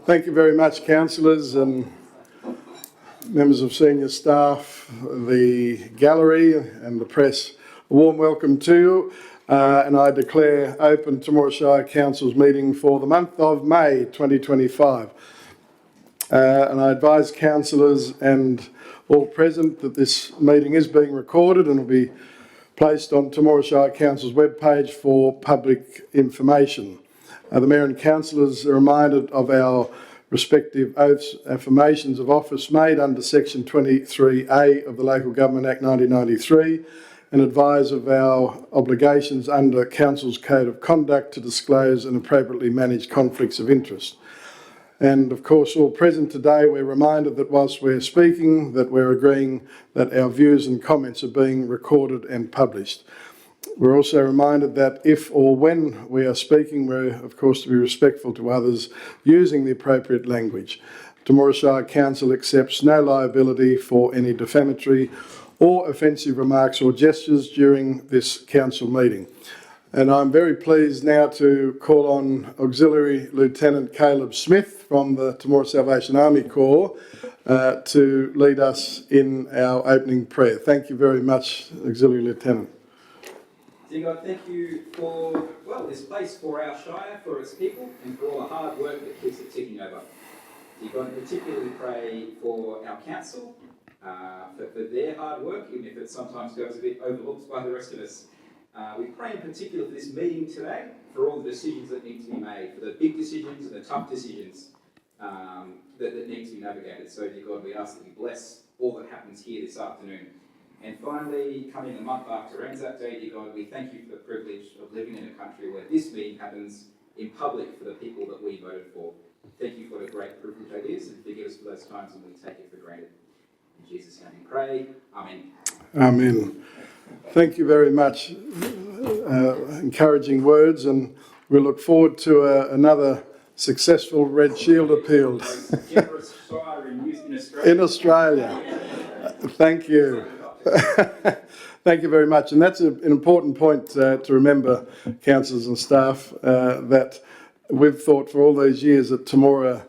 Thank you very much, councillors and members of senior staff, the gallery and the press. A warm welcome to you, and I declare open Temora Shire Council's meeting for the month of May 2025. And I advise councillors and all present that this meeting is being recorded and will be placed on Temora Shire Council's webpage for public information. The Mayor and councillors are reminded of our respective oaths, affirmations of office made under Section 23A of the Local Government Act 1993 and advise of our obligations under Council's Code of Conduct to disclose and appropriately manage conflicts of interest. And of course, all present today, we're reminded that whilst we're speaking, that we're agreeing that our views and comments are being recorded and published. We're also reminded that if or when we are speaking, we're of course to be respectful to others using the appropriate language. Temora Shire Council accepts no liability for any defamatory or offensive remarks or gestures during this council meeting. And I'm very pleased now to call on Auxiliary Lieutenant Caleb Smith from the Temora Salvation Army Corps to lead us in our opening prayer. Thank you very much, Auxiliary Lieutenant. Dear God, thank you for, this place, for our Shire, for its people, and for all the hard work that keeps it ticking over. Dear God, I particularly pray for our council, for their hard work, even if it sometimes goes a bit overlooked by the rest of us. We pray in particular for this meeting today, for all the decisions that need to be made, for the big decisions and the tough decisions that need to be navigated. So, dear God, we ask that you bless all that happens here this afternoon. And finally, coming a month after Anzac Day, dear God, we thank you for the privilege of living in a country where this meeting happens in public for the people that we voted for. Thank you for the great privilege it is, and forgive us for those times when we take it for granted. In Jesus' name we pray. Amen. Amen. Thank you very much. Encouraging words, and we look forward to another successful Red Shield appeal. Generous Shire in Australia. In Australia. Thank you. Thank you very much. And that's an important point to remember, councillors and staff, that we've thought for all these years that Temora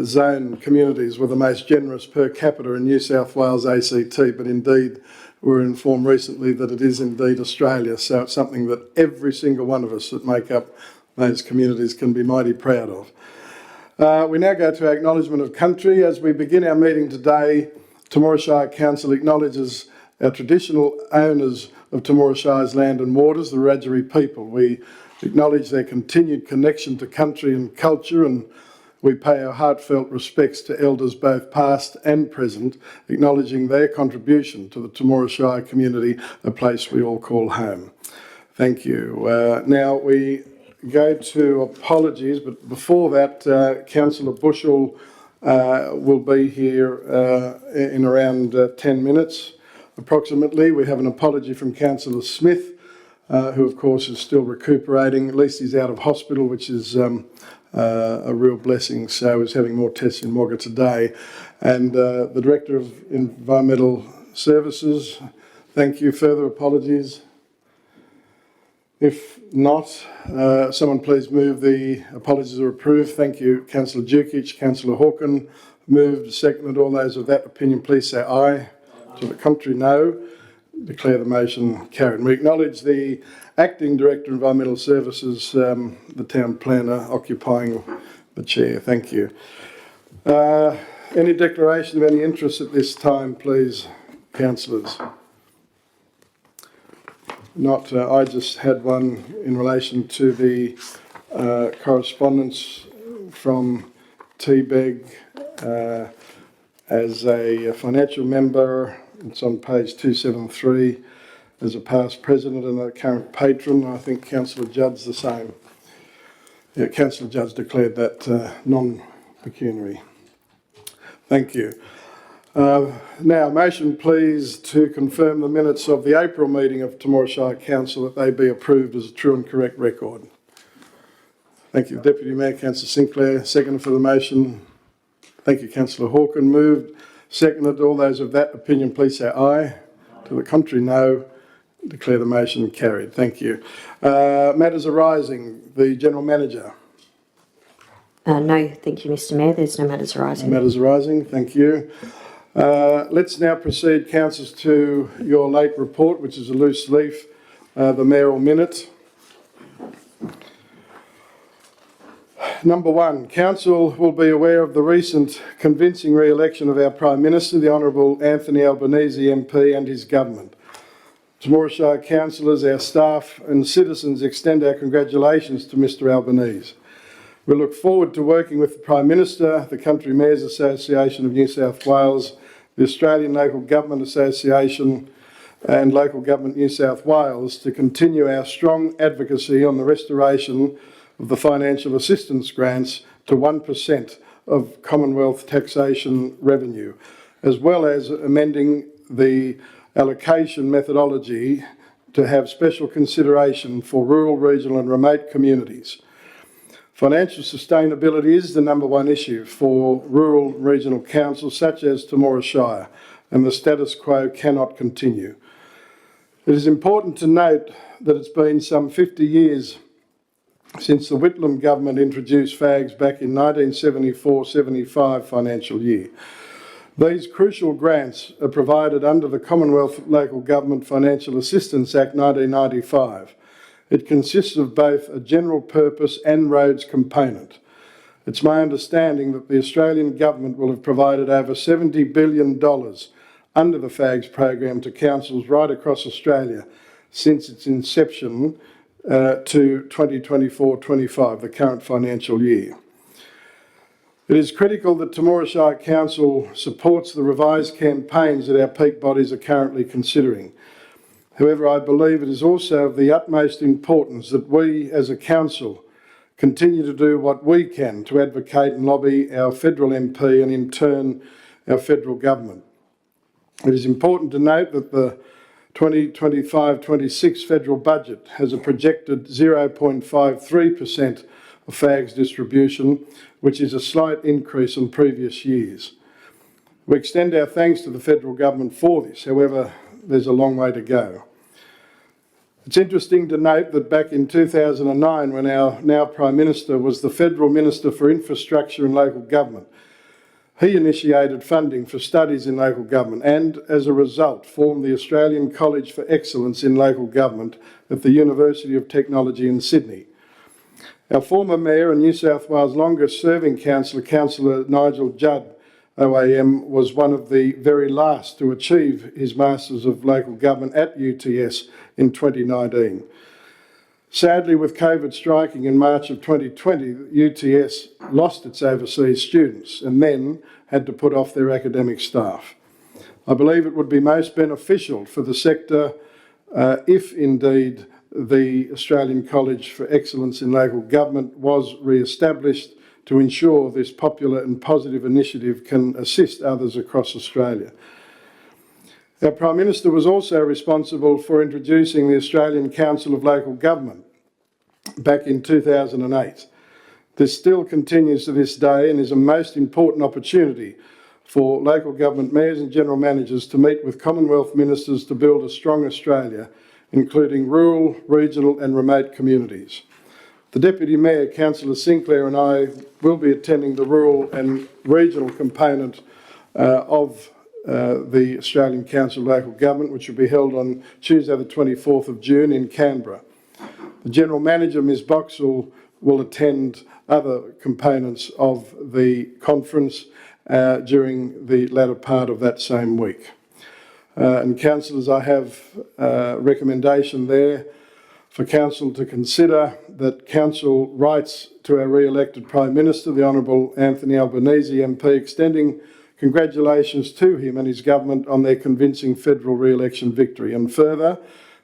zone communities were the most generous per capita in New South Wales ACT, but indeed we were informed recently that it is indeed Australia. So it's something that every single one of us that make up those communities can be mighty proud of. We now go to our acknowledgement of country. As we begin our meeting today, Temora Shire Council acknowledges our traditional owners of Temora Shire's land and waters, the Wiradjuri people. We acknowledge their continued connection to country and culture, and we pay our heartfelt respects to elders both past and present, acknowledging their contribution to the Temora Shire community, a place we all call home. Thank you. Now we go to apologies, but before that, Councillor Bushell will be here in around 10 minutes approximately. We have an apology from Councillor Smith, who of course is still recuperating. At least he's out of hospital, which is a real blessing. So he's having more tests in Wagga today. And the Director of Environmental Services, thank you. Further apologies? If not, someone please move the apologies are approved. Thank you, Councillor Dukic. Councillor Hawken moved, seconded. All those of that opinion, please say aye. To the contrary, no. Declare the motion carried. We acknowledge the Acting Director of Environmental Services, the Town Planner, occupying the chair. Thank you. Any declaration of any interest at this time, please, councillors? Not, I just had one in relation to the correspondence from TBEG as a financial member. It's on page 273 as a past president and a current patron. I think Councillor Judd's the same. Yeah, Councillor Judd's declared that non-pecuniary. Thank you. Now, motion please to confirm the minutes of the April meeting of Temora Shire Council, that they be approved as a true and correct record. Thank you, Deputy Mayor. Councillor Sinclair, second for the motion. Thank you, Councillor Hawken. Moved, seconded. All those of that opinion, please say aye. To the contrary, no. Declare the motion carried. Thank you. Matters arising. The General Manager. No, thank you, Mr Mayor. There's no matters arising. Matters arising, thank you. Let's now proceed, councillors, to your late report, which is a loose leaf, the mayoral minute. Number one, Council will be aware of the recent convincing re-election of our Prime Minister, the Honourable Anthony Albanese MP, and his government. Temora Shire councillors, our staff and citizens extend our congratulations to Mr Albanese. We look forward to working with the Prime Minister, the Country Mayors Association of New South Wales, the Australian Local Government Association and Local Government New South Wales to continue our strong advocacy on the restoration of the financial assistance grants to 1% of Commonwealth taxation revenue, as well as amending the allocation methodology to have special consideration for rural, regional and remote communities. Financial sustainability is the number one issue for rural regional councils such as Temora Shire, and the status quo cannot continue. It is important to note that it's been some 50 years since the Whitlam government introduced FAGs back in 1974-75 financial year. These crucial grants are provided under the Commonwealth Local Government Financial Assistance Act 1995. It consists of both a general purpose and roads component. It's my understanding that the Australian Government will have provided over $70 billion under the FAGs program to councils right across Australia since its inception to 2024-25, the current financial year. It is critical that Temora Shire Council supports the revised campaigns that our peak bodies are currently considering. However, I believe it is also of the utmost importance that we as a council continue to do what we can to advocate and lobby our federal MP and in turn our federal government. It is important to note that the 2025-26 federal budget has a projected 0.53% of FAGs distribution, which is a slight increase on previous years. We extend our thanks to the federal government for this, however, there's a long way to go. It's interesting to note that back in 2009, when our now Prime Minister was the Federal Minister for Infrastructure and Local Government, he initiated funding for studies in local government and, as a result, formed the Australian College for Excellence in Local Government at the University of Technology in Sydney. Our former Mayor and New South Wales longest serving councillor, Councillor Nigel Judd, OAM, was one of the very last to achieve his Masters of Local Government at UTS in 2019. Sadly, with COVID striking in March of 2020, UTS lost its overseas students and then had to put off their academic staff. I believe it would be most beneficial for the sector if indeed the Australian College for Excellence in Local Government was re-established to ensure this popular and positive initiative can assist others across Australia. Our Prime Minister was also responsible for introducing the Australian Council of Local Government back in 2008. This still continues to this day and is a most important opportunity for local government mayors and general managers to meet with Commonwealth ministers to build a strong Australia, including rural, regional and remote communities. The Deputy Mayor, Councillor Sinclair, and I will be attending the rural and regional component of the Australian Council of Local Government, which will be held on Tuesday the 24th of June in Canberra. The General Manager, Ms Boxall, will attend other components of the conference during the latter part of that same week. And councillors, I have a recommendation there for Council to consider that Council writes to our re-elected Prime Minister, the Honourable Anthony Albanese MP, extending congratulations to him and his government on their convincing federal re-election victory, and further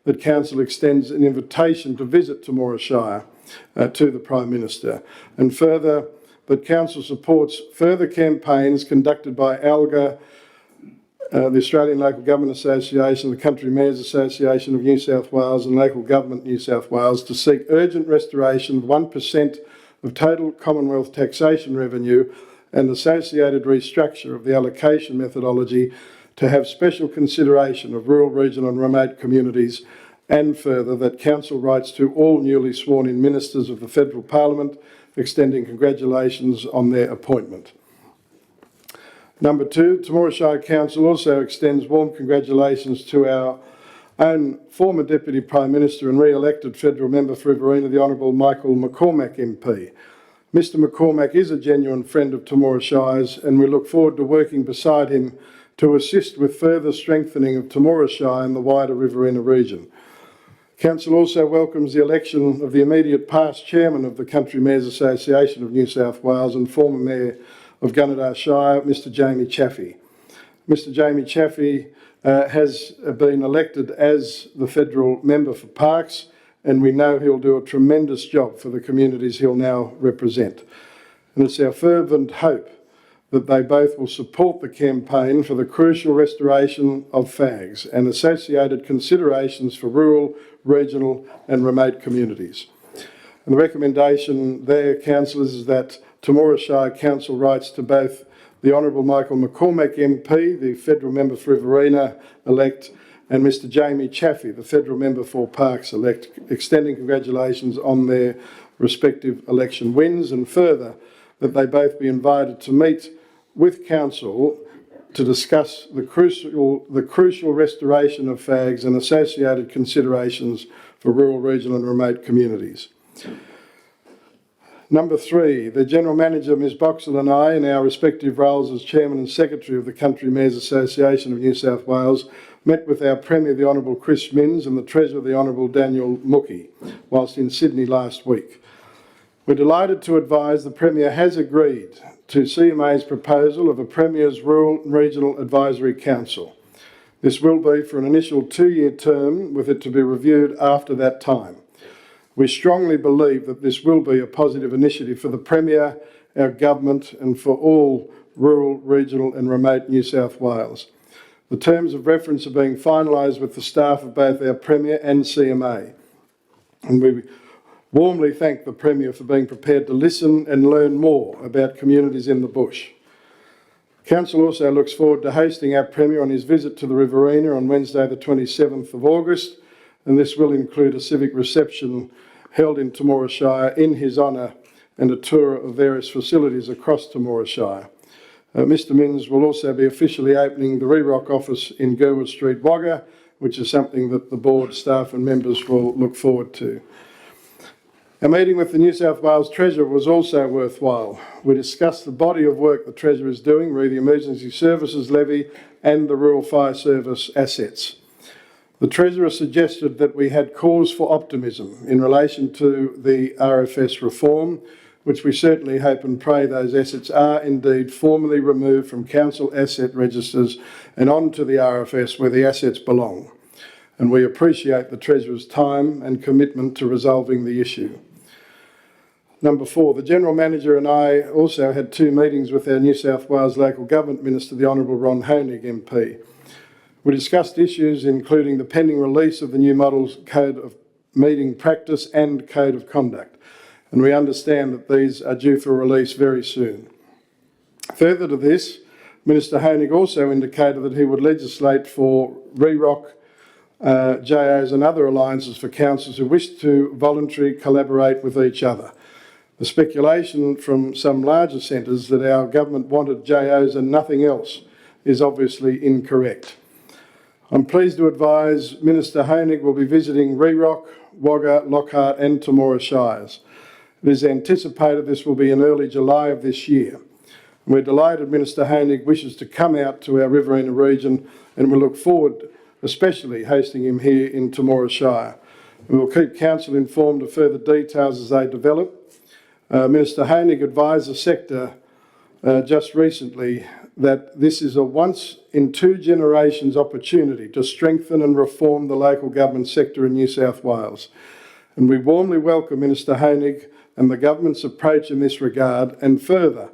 that Council extends an invitation to visit Temora Shire to the Prime Minister, and further that Council supports further campaigns conducted by ALGA, the Australian Local Government Association, the Country Mayors Association of New South Wales and Local Government New South Wales to seek urgent restoration of 1% of total Commonwealth taxation revenue and associated restructure of the allocation methodology to have special consideration of rural, regional and remote communities, and further that Council writes to all newly sworn-in ministers of the Federal Parliament extending congratulations on their appointment. Number 2, Temora Shire Council also extends warm congratulations to our own former Deputy Prime Minister and re-elected federal member for Riverina, the Honourable Michael McCormack MP. Mr McCormack is a genuine friend of Temora Shire's, and we look forward to working beside him to assist with further strengthening of Temora Shire and the wider Riverina region. Council also welcomes the election of the immediate past chairman of the Country Mayors Association of New South Wales and former Mayor of Gunnedah Shire, Mr Jamie Chaffey. Mr Jamie Chaffey has been elected as the federal member for Parks, and we know he'll do a tremendous job for the communities he'll now represent. And it's our fervent hope that they both will support the campaign for the crucial restoration of FAGs and associated considerations for rural, regional and remote communities. And the recommendation there, councillors, is that Temora Shire Council writes to both the Honourable Michael McCormack MP, the federal member for Riverina-elect, and Mr Jamie Chaffey, the federal member for Parks-elect, extending congratulations on their respective election wins, and further that they both be invited to meet with Council to discuss the crucial restoration of FAGs and associated considerations for rural, regional and remote communities. Number 3, the General Manager, Ms Boxall, and I, in our respective roles as Chairman and Secretary of the Country Mayors Association of New South Wales, met with our Premier, the Honourable Chris Minns, and the Treasurer, the Honourable Daniel Mookie, whilst in Sydney last week. We're delighted to advise the Premier has agreed to CMA's proposal of a Premier's Rural and Regional Advisory Council. This will be for an initial 2-year term, with it to be reviewed after that time. We strongly believe that this will be a positive initiative for the Premier, our government and for all rural, regional and remote New South Wales. The terms of reference are being finalised with the staff of both our Premier and CMA. And we warmly thank the Premier for being prepared to listen and learn more about communities in the bush. Council also looks forward to hosting our Premier on his visit to the Riverina on Wednesday the 27th of August, and this will include a civic reception held in Temora Shire in his honour and a tour of various facilities across Temora Shire. Mr Minns will also be officially opening the REROC office in Gerwood Street, Wagga, which is something that the board, staff and members will look forward to. Our meeting with the New South Wales Treasurer was also worthwhile. We discussed the body of work the Treasurer is doing, re the Emergency Services Levy and the Rural Fire Service assets. The Treasurer suggested that we had cause for optimism in relation to the RFS reform, which we certainly hope and pray those assets are indeed formally removed from council asset registers and onto the RFS where the assets belong. And we appreciate the Treasurer's time and commitment to resolving the issue. Number 4, the General Manager and I also had 2 meetings with our New South Wales Local Government Minister, the Honourable Ron Honig MP. We discussed issues including the pending release of the new Models Code of Meeting Practice and Code of Conduct, and we understand that these are due for release very soon. Further to this, Minister Honig also indicated that he would legislate for REROC, JOs and other alliances for councils who wish to voluntarily collaborate with each other. The speculation from some larger centres that our government wanted JOs and nothing else is obviously incorrect. I'm pleased to advise Minister Honig will be visiting REROC, Wagga, Lockhart and Temora Shires. It is anticipated this will be in early July of this year. We're delighted Minister Honig wishes to come out to our Riverina region, and we look forward especially hosting him here in Temora Shire. We will keep Council informed of further details as they develop. Minister Honig advised the sector just recently that this is a once-in-2-generations opportunity to strengthen and reform the local government sector in New South Wales. And we warmly welcome Minister Honig and the government's approach in this regard, and further,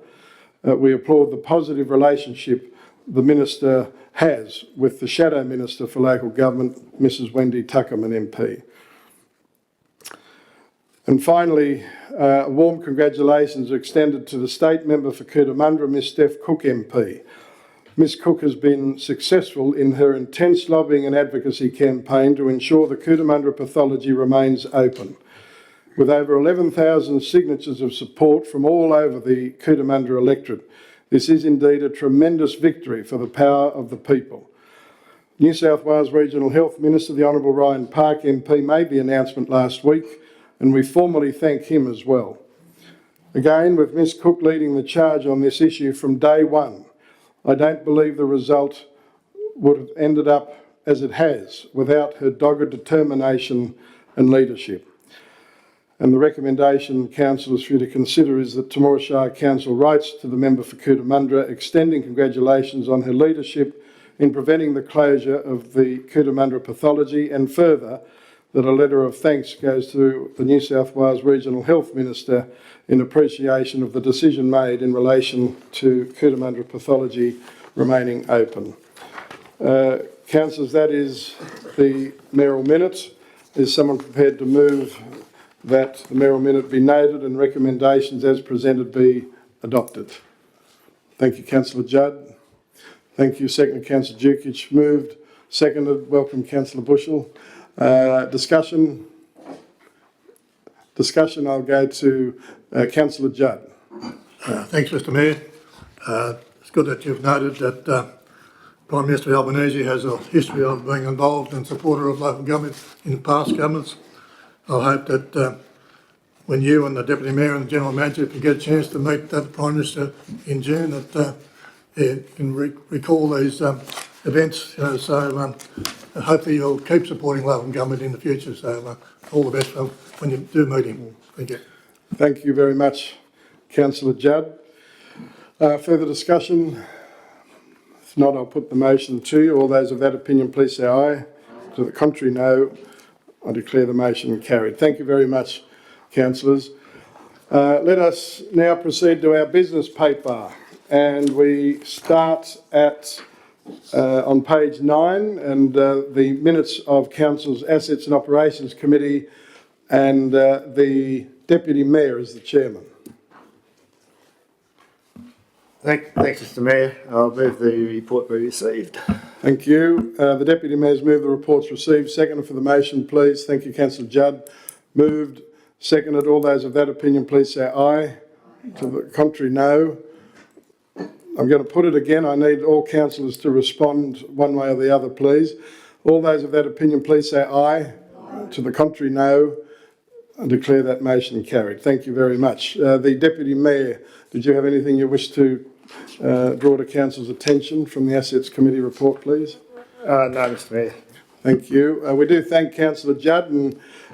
we applaud the positive relationship the Minister has with the Shadow Minister for Local Government, Mrs Wendy Tuckerman MP. And finally, warm congratulations are extended to the State Member for Cootamundra, Ms Steph Cook MP. Ms Cook has been successful in her intense lobbying and advocacy campaign to ensure the Cootamundra pathology remains open. with over 11,000 signatures of support from all over the Cootamundra electorate. This is indeed a tremendous victory for the power of the people. New South Wales Regional Health Minister, the Honourable Ryan Park MP, made the announcement last week, and we formally thank him as well. Again, with Ms Cook leading the charge on this issue from day one, I don't believe the result would have ended up as it has without her dogged determination and leadership. And the recommendation, councillors, for you to consider is that Temora Shire Council writes to the member for Cootamundra extending congratulations on her leadership in preventing the closure of the Cootamundra pathology, and further that a letter of thanks goes to the New South Wales Regional Health Minister in appreciation of the decision made in relation to Cootamundra pathology remaining open. Councillors, that is the mayoral minute. Is someone prepared to move that the mayoral minute be noted and recommendations as presented be adopted? Thank you, Councillor Judd. Thank you, second Councillor Dukic. Moved, seconded. Welcome, Councillor Bushell. Discussion. I'll go to Councillor Judd. Thanks, Mr Mayor. It's good that you've noted that Prime Minister Albanese has a history of being involved and supporter of local government in past governments. I hope that when you and the Deputy Mayor and the General Manager can get a chance to meet the Prime Minister in June, that you can recall these events. So hopefully you'll keep supporting local government in the future. So all the best when you do meet him. Thank you. Thank you very much, Councillor Judd. Further discussion? If not, I'll put the motion to you. All those of that opinion, please say aye. To the contrary, no. I declare the motion carried. Thank you very much, councillors. Let us now proceed to our business paper, and we start at on page 9, and the minutes of Council's Assets and Operations Committee, and the Deputy Mayor is the chairman. Thanks, Mr Mayor. I'll move the report be received. Thank you. The Deputy Mayor's moved the reports received. Seconded for the motion, please. Thank you, Councillor Judd. Moved, seconded. All those of that opinion, please say aye. To the contrary, no. I'm going to put it again. I need all councillors to respond one way or the other, please. All those of that opinion, please say aye. To the contrary, no. I declare that motion carried. Thank you very much. The Deputy Mayor, did you have anything you wish to draw to Council's attention from the Assets Committee report, please? No, Mr Mayor. Thank you. We do thank Councillor Judd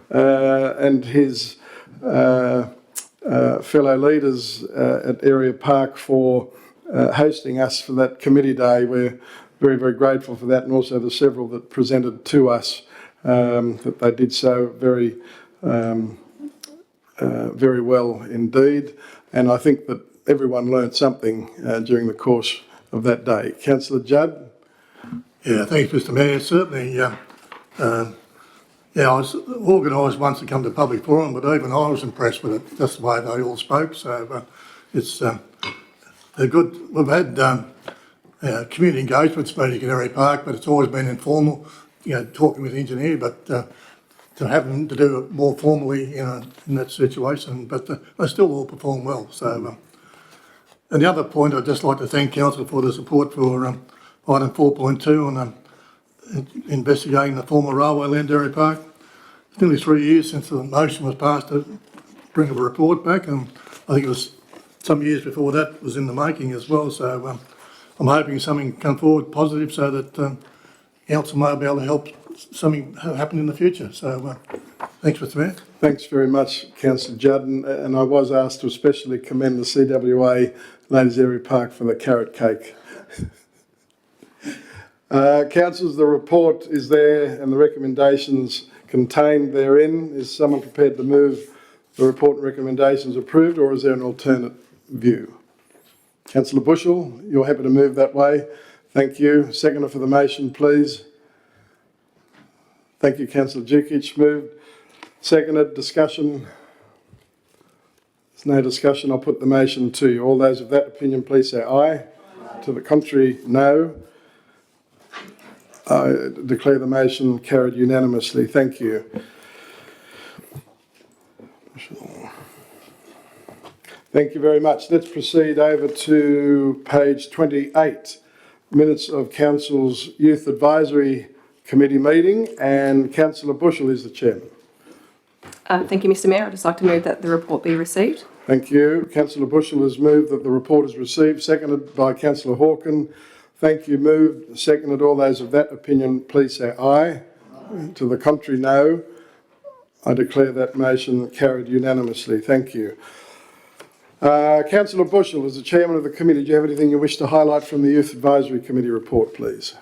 and his fellow leaders at Area Park for hosting us for that committee day. We're very, very grateful for that, and also the several that presented to us, that they did so very well indeed. And I think that everyone learned something during the course of that day. Councillor Judd? Yeah, thanks, Mr Mayor. Certainly, I was organised once to come to public forum, but even I was impressed with it, just the way they all spoke. So it's they're good. We've had community engagements meeting at Area Park, but it's always been informal, talking with the engineer, but to have them to do it more formally in that situation, but they still all perform well. So, and the other point, I'd just like to thank Council for the support for item 4.2 on investigating the former railway land Area Park. It's nearly 3 years since the motion was passed to bring a report back, and I think it was some years before that was in the making as well. So I'm hoping something come forward positive so that Council may be able to help something happen in the future. So thanks, Mr Mayor. Thanks very much, Councillor Judd, and I was asked to especially commend the CWA Ladies Area Park for the carrot cake. Councillors, the report is there and the recommendations contained therein. Is someone prepared to move the report and recommendations approved, or is there an alternate view? Councillor Bushell, you're happy to move that way. Thank you. Seconder for the motion, please. Thank you, Councillor Dukic. Moved. Seconded. Discussion. There's no discussion. I'll put the motion to you. All those of that opinion, please say aye. Aye. To the contrary, no. I declare the motion carried unanimously. Thank you. Thank you very much. Let's proceed over to page 28, minutes of Council's Youth Advisory Committee meeting, and Councillor Bushell is the chairman. Thank you, Mr Mayor. I'd just like to move that the report be received. Thank you. Councillor Bushell has moved that the report is received, seconded by Councillor Hawken. Thank you. Moved, seconded. All those of that opinion, please say aye. To the contrary, no. I declare that motion carried unanimously. Thank you. Councillor Bushell, as the chairman of the committee, do you have anything you wish to highlight from the Youth Advisory Committee report, please?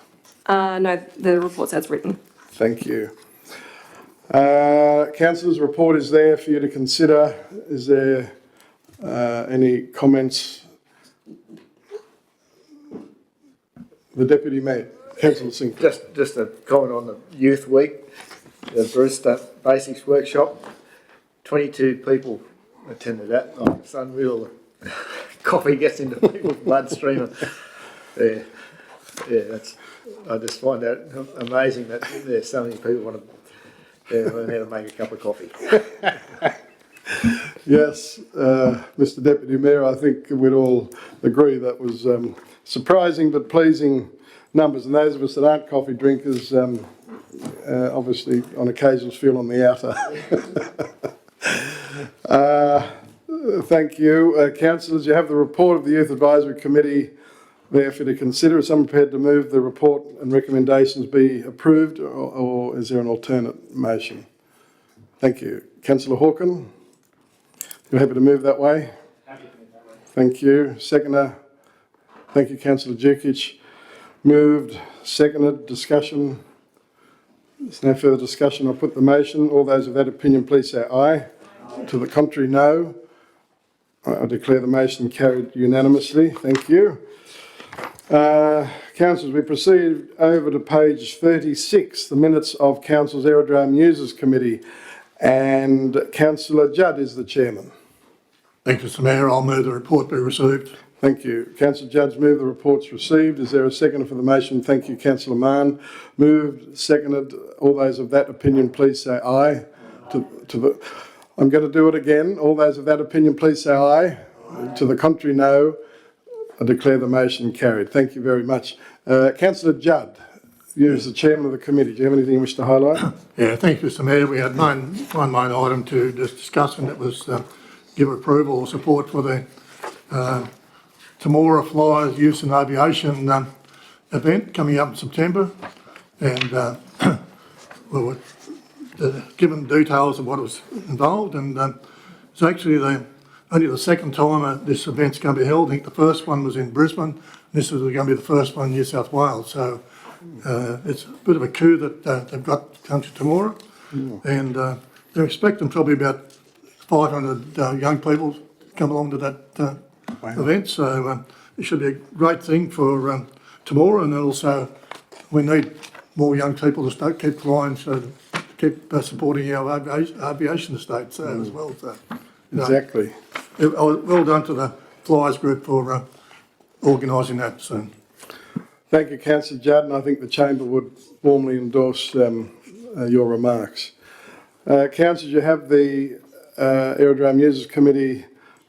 No, the report's as written. Thank you. Councillor's report is there for you to consider. Is there any comments? The Deputy Mayor, Councillor Sinclair. Just a comment on the Youth Week, the Barista Basics Workshop. 22 people attended that. Oh, it's unreal. Coffee gets into people's bloodstream. Yeah, I just find that amazing that there's so many people want to learn how to make a cup of coffee. Yes, Mr Deputy Mayor, I think we'd all agree that was surprising but pleasing numbers, and those of us that aren't coffee drinkers obviously on occasions feel on the outer. Thank you. Councillors, you have the report of the Youth Advisory Committee there for you to consider. Is someone prepared to move the report and recommendations be approved, or is there an alternate motion? Thank you. Councillor Hawken, you're happy to move that way? Happy to move that way. Thank you. Seconder. Thank you, Councillor Jukic. Moved, seconded, discussion. There's no further discussion. I'll put the motion. All those of that opinion, please say aye. To the contrary, no. I declare the motion carried unanimously. Thank you. Councillors, we proceed over to page 36, the minutes of Council's Aerodrome Users Committee, and Councillor Judd is the chairman. Thank you, Mr Mayor. I'll move the report be received. Thank you. Councillor Judd's moved, the report's received. Is there a seconder for the motion? Thank you, Councillor Mann. Moved, seconded. All those of that opinion, please say aye. I'm going to do it again. All those of that opinion, please say aye. To the contrary, no. I declare the motion carried. Thank you very much. Councillor Judd, you as the chairman of the committee, do you have anything you wish to highlight? Yeah, thank you, Mr Mayor. We had one main item to discuss, and that was give approval or support for the Temora Flyers Youth and Aviation event coming up in September, and we were given details of what was involved, and it's actually only the second time this event's going to be held. I think the first one was in Brisbane. This is going to be the first one in New South Wales. So it's a bit of a coup that they've got to come to Temora, and they're expecting probably about 500 young people to come along to that event. So it should be a great thing for Temora, and also we need more young people to start keep flying, so to keep supporting our aviation estate as well. So, Exactly. Well done to the Flyers group for organising that. So. Thank you, Councillor Judd, and I think the Chamber would warmly endorse your remarks. Councillors, you have the Aerodrome Users Committee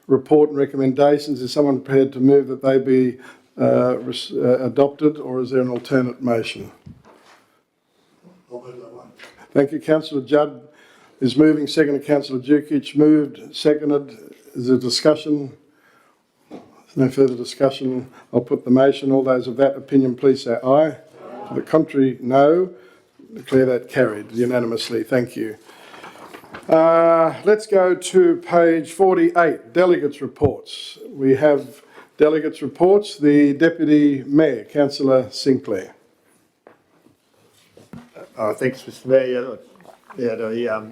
report and recommendations. Is someone prepared to move that they be adopted, or is there an alternate motion? I'll move that one. Thank you. Councillor Judd is moving, seconded. Councillor Jukic moved, seconded. Is there discussion? There's no further discussion. I'll put the motion. All those of that opinion, please say aye. To the contrary, no. Declare that carried unanimously. Thank you. Let's go to page 48, delegates' reports. We have delegates' reports. The Deputy Mayor, Councillor Sinclair. Thanks, Mr Mayor. We had a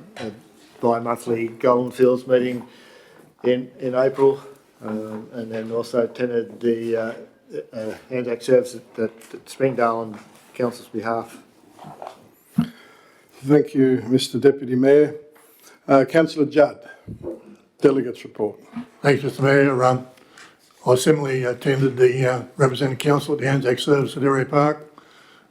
bi-monthly Golden Fields meeting in April, and then also attended the Anzac service at Springdale on Council's behalf. Thank you, Mr Deputy Mayor. Councillor Judd, delegates' report. Thanks, Mr Mayor. I similarly attended the representing council at the Anzac service at Area Park.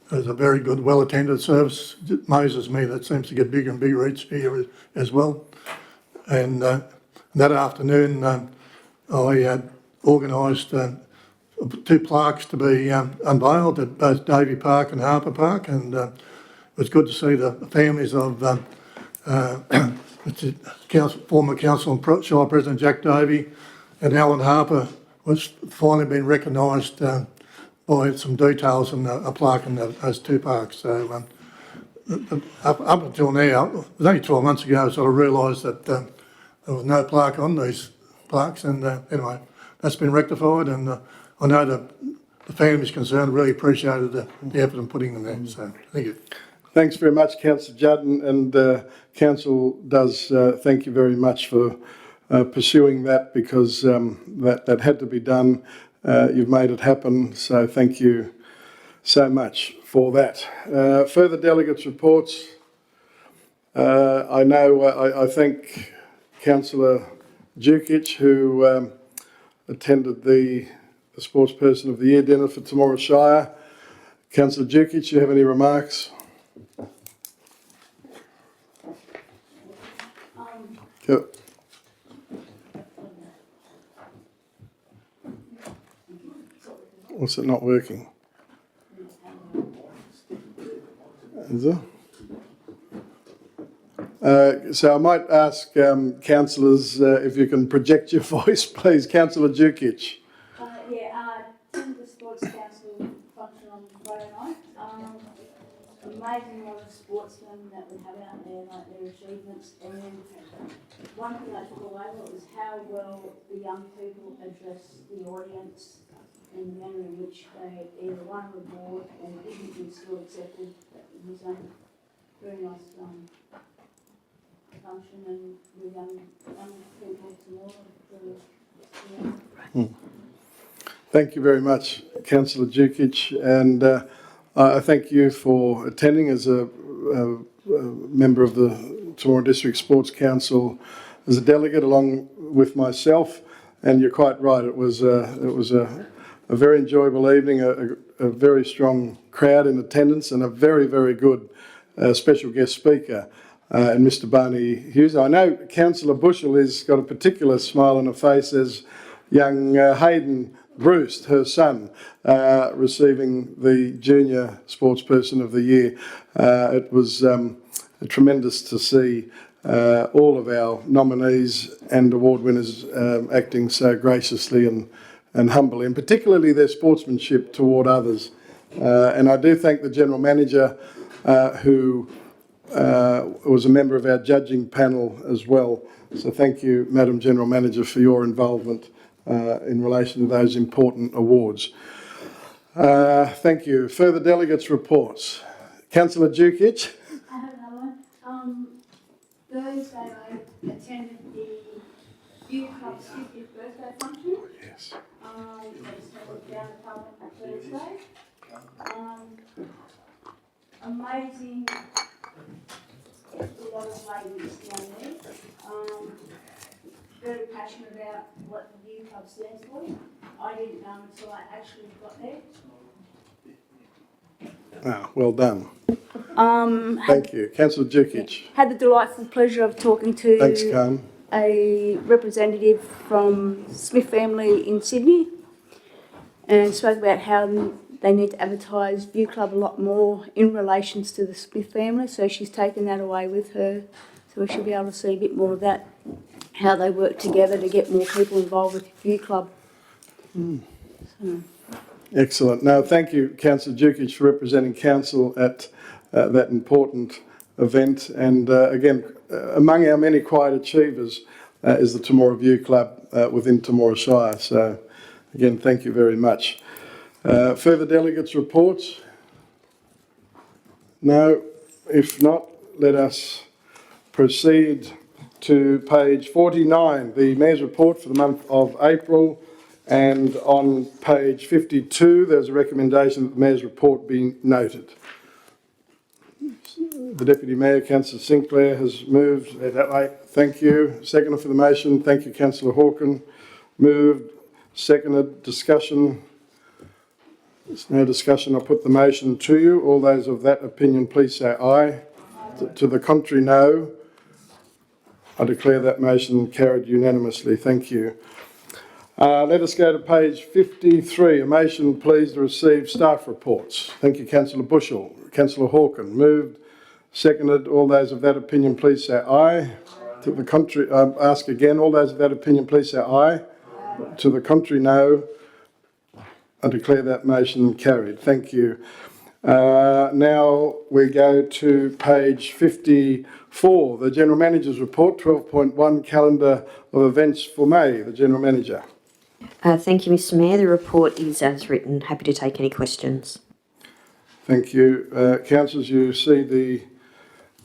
It was a very good, well-attended service. It amazes me that seems to get bigger and bigger each year as well. And that afternoon, I organised 2 plaques to be unveiled at both Davey Park and Harper Park, and it was good to see the families of former council and Shire President Jack Davey and Alan Harper was finally been recognised by some details in a plaque in those 2 parks. So up until now, it was only 12 months ago, so I realised that there was no plaque on these plaques, and anyway, that's been rectified, and I know that the families concerned really appreciated the effort in putting them there. So thank you. Thanks very much, Councillor Judd, and Council does thank you very much for pursuing that, because that had to be done. You've made it happen, so thank you so much for that. Further delegates' reports. I thank Councillor Dukic, who attended the Sportsperson of the Year dinner for Temora Shire. Councillor Dukic, do you have any remarks? Go. What's it not working? Is it? So I might ask councillors if you can project your voice, please. Councillor Dukic. Attended the Sports Council function on Friday night. Amazing lot of sportsmen that we have out there, like their achievements. And one thing I took away was how well the young people address the audience and the manner in which they either won an award or didn't be still accepted. It was a very nice function, and the young people tomorrow. Thank you very much, Councillor Dukic, and I thank you for attending as a member of the Temora District Sports Council, as a delegate along with myself. And you're quite right; it was a very enjoyable evening, a very strong crowd in attendance, and a very, very good special guest speaker, and Mr. Barney Hughes. I know Councillor Bushell has got a particular smile on her face as young Hayden Bruce, her son, receiving the Junior Sportsperson of the Year. It was tremendous to see all of our nominees and award winners acting so graciously and humbly, and particularly their sportsmanship toward others. And I do thank the General Manager, who was a member of our judging panel as well. So thank you, Madam General Manager, for your involvement in relation to those important awards. Thank you. Further delegates' reports. Councillor Dukic. I have another one. Thursday I attended the Youth Club's 50th birthday function. Yes. It was held down at Parliament on Thursday. Amazing, a lot of ladies down there. Very passionate about what the Youth Club stands for. I didn't know until I actually got there. Well done. Thank you. Councillor Dukic. Had the delightful pleasure of talking to Thanks, Karen. a representative from Smith family in Sydney, and spoke about how they need to advertise View Club a lot more in relations to the Smith family. So she's taken that away with her, so we should be able to see a bit more of that, how they work together to get more people involved with View Club. So. Excellent. No, thank you, Councillor Dukic, for representing Council at that important event. And again, among our many quiet achievers is the Temora View Club within Temora Shire. So again, thank you very much. Further delegates' reports? No. If not, let us proceed to page 49, the Mayor's report for the month of April. And on page 52, there's a recommendation that the Mayor's report be noted. The Deputy Mayor, Councillor Sinclair, has moved that way. Thank you. Seconder for the motion. Thank you, Councillor Hawken. Moved. Seconded. Discussion. There's no discussion. I'll put the motion to you. All those of that opinion, please say aye. To the contrary, no. I declare that motion carried unanimously. Thank you. Let us go to page 53. A motion, please, to receive staff reports. Thank you, Councillor Bushell. Councillor Hawken, moved, seconded. All those of that opinion, please say aye. To the contrary, ask again. All those of that opinion, please say aye. To the contrary, no. I declare that motion carried. Thank you. Now we go to page 54, the General Manager's Report, 12.1, Calendar of Events for May. The General Manager. Thank you, Mr Mayor. The report is as written. Happy to take any questions. Thank you. Councillors, you see the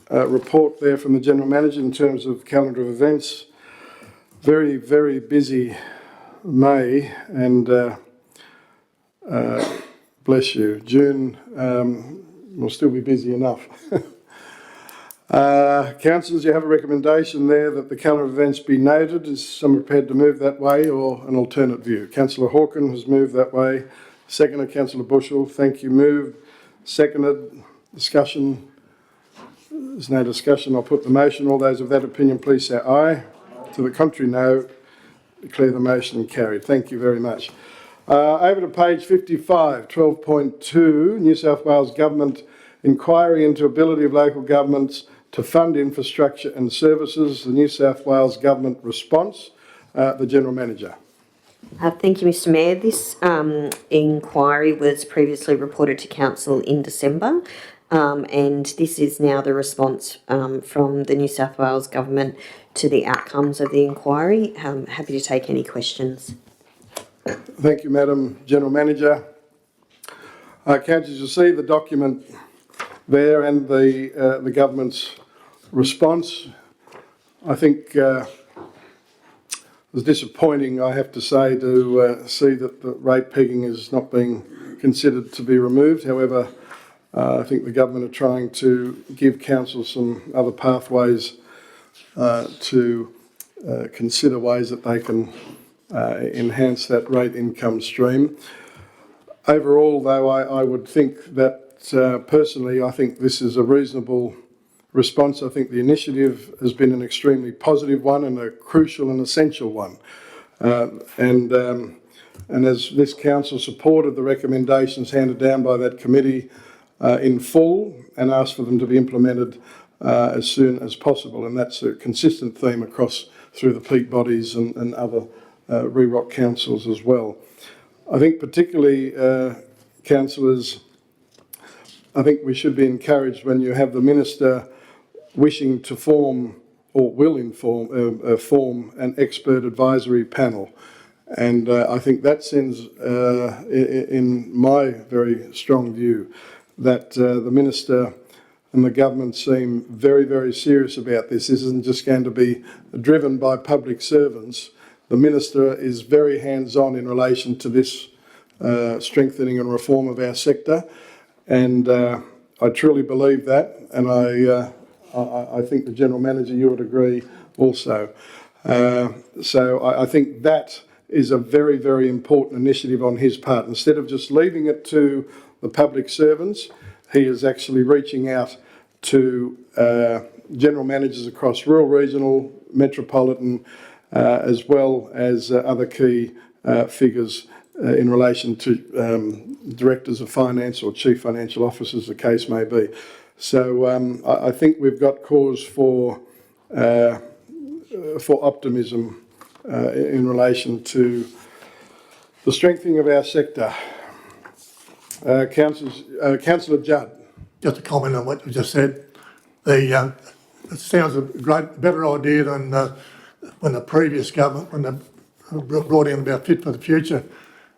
report there from the General Manager in terms of calendar of events. Very, very busy May, and bless you. June will still be busy enough. Councillors, you have a recommendation there that the calendar of events be noted. Is someone prepared to move that way, or an alternate view? Councillor Hawken has moved that way. Seconded, Councillor Bushell. Thank you. Moved. Seconded. Discussion. There's no discussion. I'll put the motion. All those of that opinion, please say aye. To the contrary, no. Declare the motion carried. Thank you very much. Over to page 55, 12.2, New South Wales Government Inquiry into Ability of Local Governments to Fund Infrastructure and Services, the New South Wales Government Response. The General Manager. Thank you, Mr Mayor. This inquiry was previously reported to Council in December, and this is now the response from the New South Wales Government to the outcomes of the inquiry. Happy to take any questions. Thank you, Madam General Manager. Councillors, you see the document there and the government's response. I think it was disappointing, I have to say, to see that the rate pegging is not being considered to be removed. However, I think the government are trying to give council some other pathways to consider ways that they can enhance that rate income stream. Overall, though, I would think that personally, I think this is a reasonable response. I think the initiative has been an extremely positive one and a crucial and essential one. And as this council supported the recommendations handed down by that committee in full and asked for them to be implemented as soon as possible, and that's a consistent theme across through the peak bodies and other REROC councils as well. I think particularly, councillors, I think we should be encouraged when you have the Minister wishing to form or will form an expert advisory panel. And I think that sends, in my very strong view, that the Minister and the government seem very, very serious about this. This isn't just going to be driven by public servants. The Minister is very hands-on in relation to this strengthening and reform of our sector, and I truly believe that, and I think the General Manager, you would agree also. So I think that is a very, very important initiative on his part. Instead of just leaving it to the public servants, he is actually reaching out to General Managers across rural, regional, metropolitan, as well as other key figures in relation to directors of finance or chief financial officers, the case may be. So I think we've got cause for optimism in relation to the strengthening of our sector. Councillor Judd. Just a comment on what you just said. It sounds a better idea than when the previous government, when they brought in about Fit for the Future,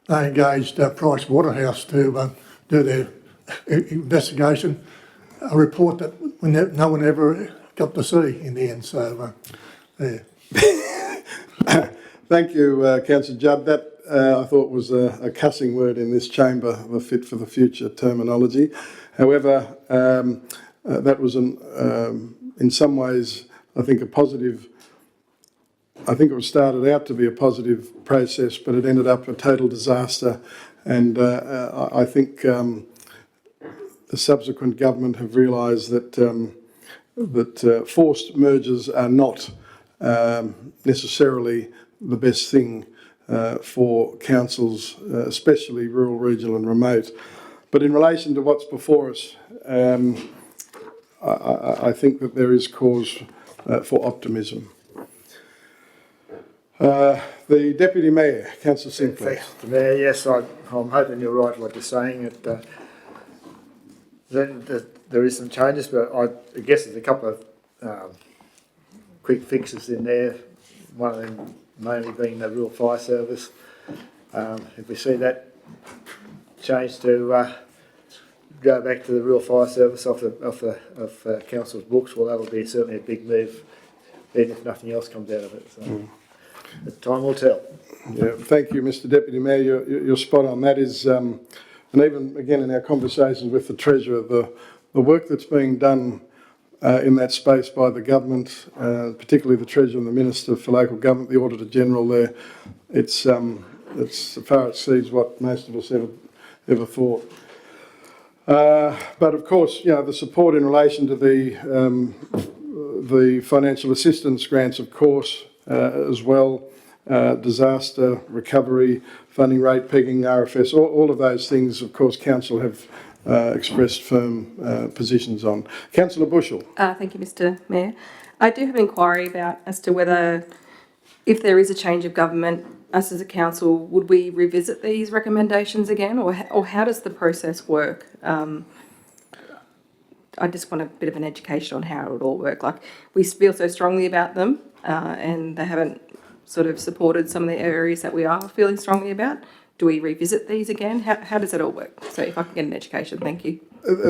they engaged Price Waterhouse to do their investigation, a report that no one ever got to see in the end. So, yeah. Thank you, Councillor Judd. That I thought was a cussing word in this chamber, the Fit for the Future terminology. However, that was in some ways, I think, a positive. I think it was started out to be a positive process, but it ended up a total disaster. And I think the subsequent government have realised that forced mergers are not necessarily the best thing for councils, especially rural, regional and remote. But in relation to what's before us, I think that there is cause for optimism. The Deputy Mayor, Councillor Sinclair. Thanks, Mr Mayor. Yes, I'm hoping you're right what you're saying. There is some changes, but I guess there's a couple of quick fixes in there. One of them mainly being the rural fire service. If we see that change to go back to the rural fire service off council's books, well, that'll be certainly a big move, even if nothing else comes out of it. So, but time will tell. Yeah, thank you, Mr Deputy Mayor. You're spot on. That is, and even again in our conversations with the Treasurer, the work that's being done in that space by the government, particularly the Treasurer and the Minister for Local Government, the Auditor General there, it's as far exceeds what most of us ever thought. But of course, you know, the support in relation to the financial assistance grants, of course, as well, disaster recovery, funding rate pegging, RFS, all of those things, of course, Council have expressed firm positions on. Councillor Bushell. Thank you, Mr Mayor. I do have an inquiry about as to whether, if there is a change of government, us as a council, would we revisit these recommendations again, or how does the process work? I just want a bit of an education on how it would all work. Like, we feel so strongly about them, and they haven't sort of supported some of the areas that we are feeling strongly about. Do we revisit these again? How does it all work? So if I can get an education, thank you.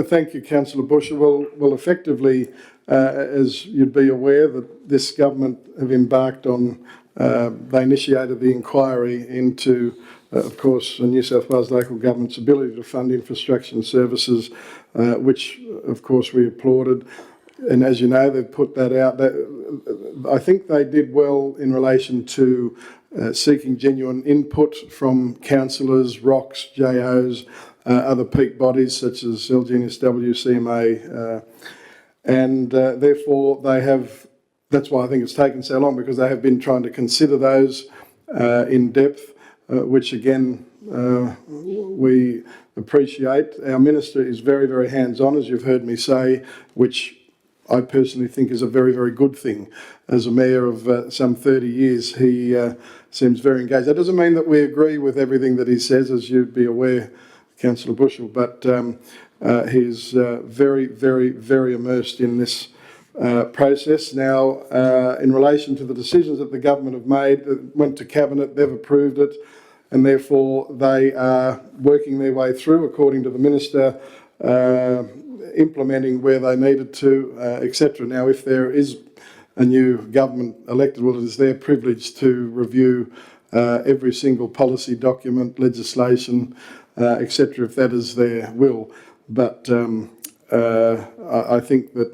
Thank you, Councillor Bushell. Well, effectively, as you'd be aware, that this government have embarked on, they initiated the inquiry into, of course, the New South Wales local government's ability to fund infrastructure and services, which, of course, we applauded. And as you know, they've put that out. I think they did well in relation to seeking genuine input from councillors, ROCs, JOs, other peak bodies such as LGNSW, CMA, and therefore they have, that's why I think it's taken so long, because they have been trying to consider those in depth, which again, we appreciate. Our Minister is very, very hands-on, as you've heard me say, which I personally think is a very, very good thing. As a mayor of some 30 years, he seems very engaged. That doesn't mean that we agree with everything that he says, as you'd be aware, Councillor Bushell, but he's very, very, very immersed in this process. Now, in relation to the decisions that the government have made, it went to Cabinet, they've approved it, and therefore they are working their way through, according to the Minister, implementing where they needed to, etc. Now, if there is a new government elected, well, it is their privilege to review every single policy document, legislation, etc., if that is their will. But I think that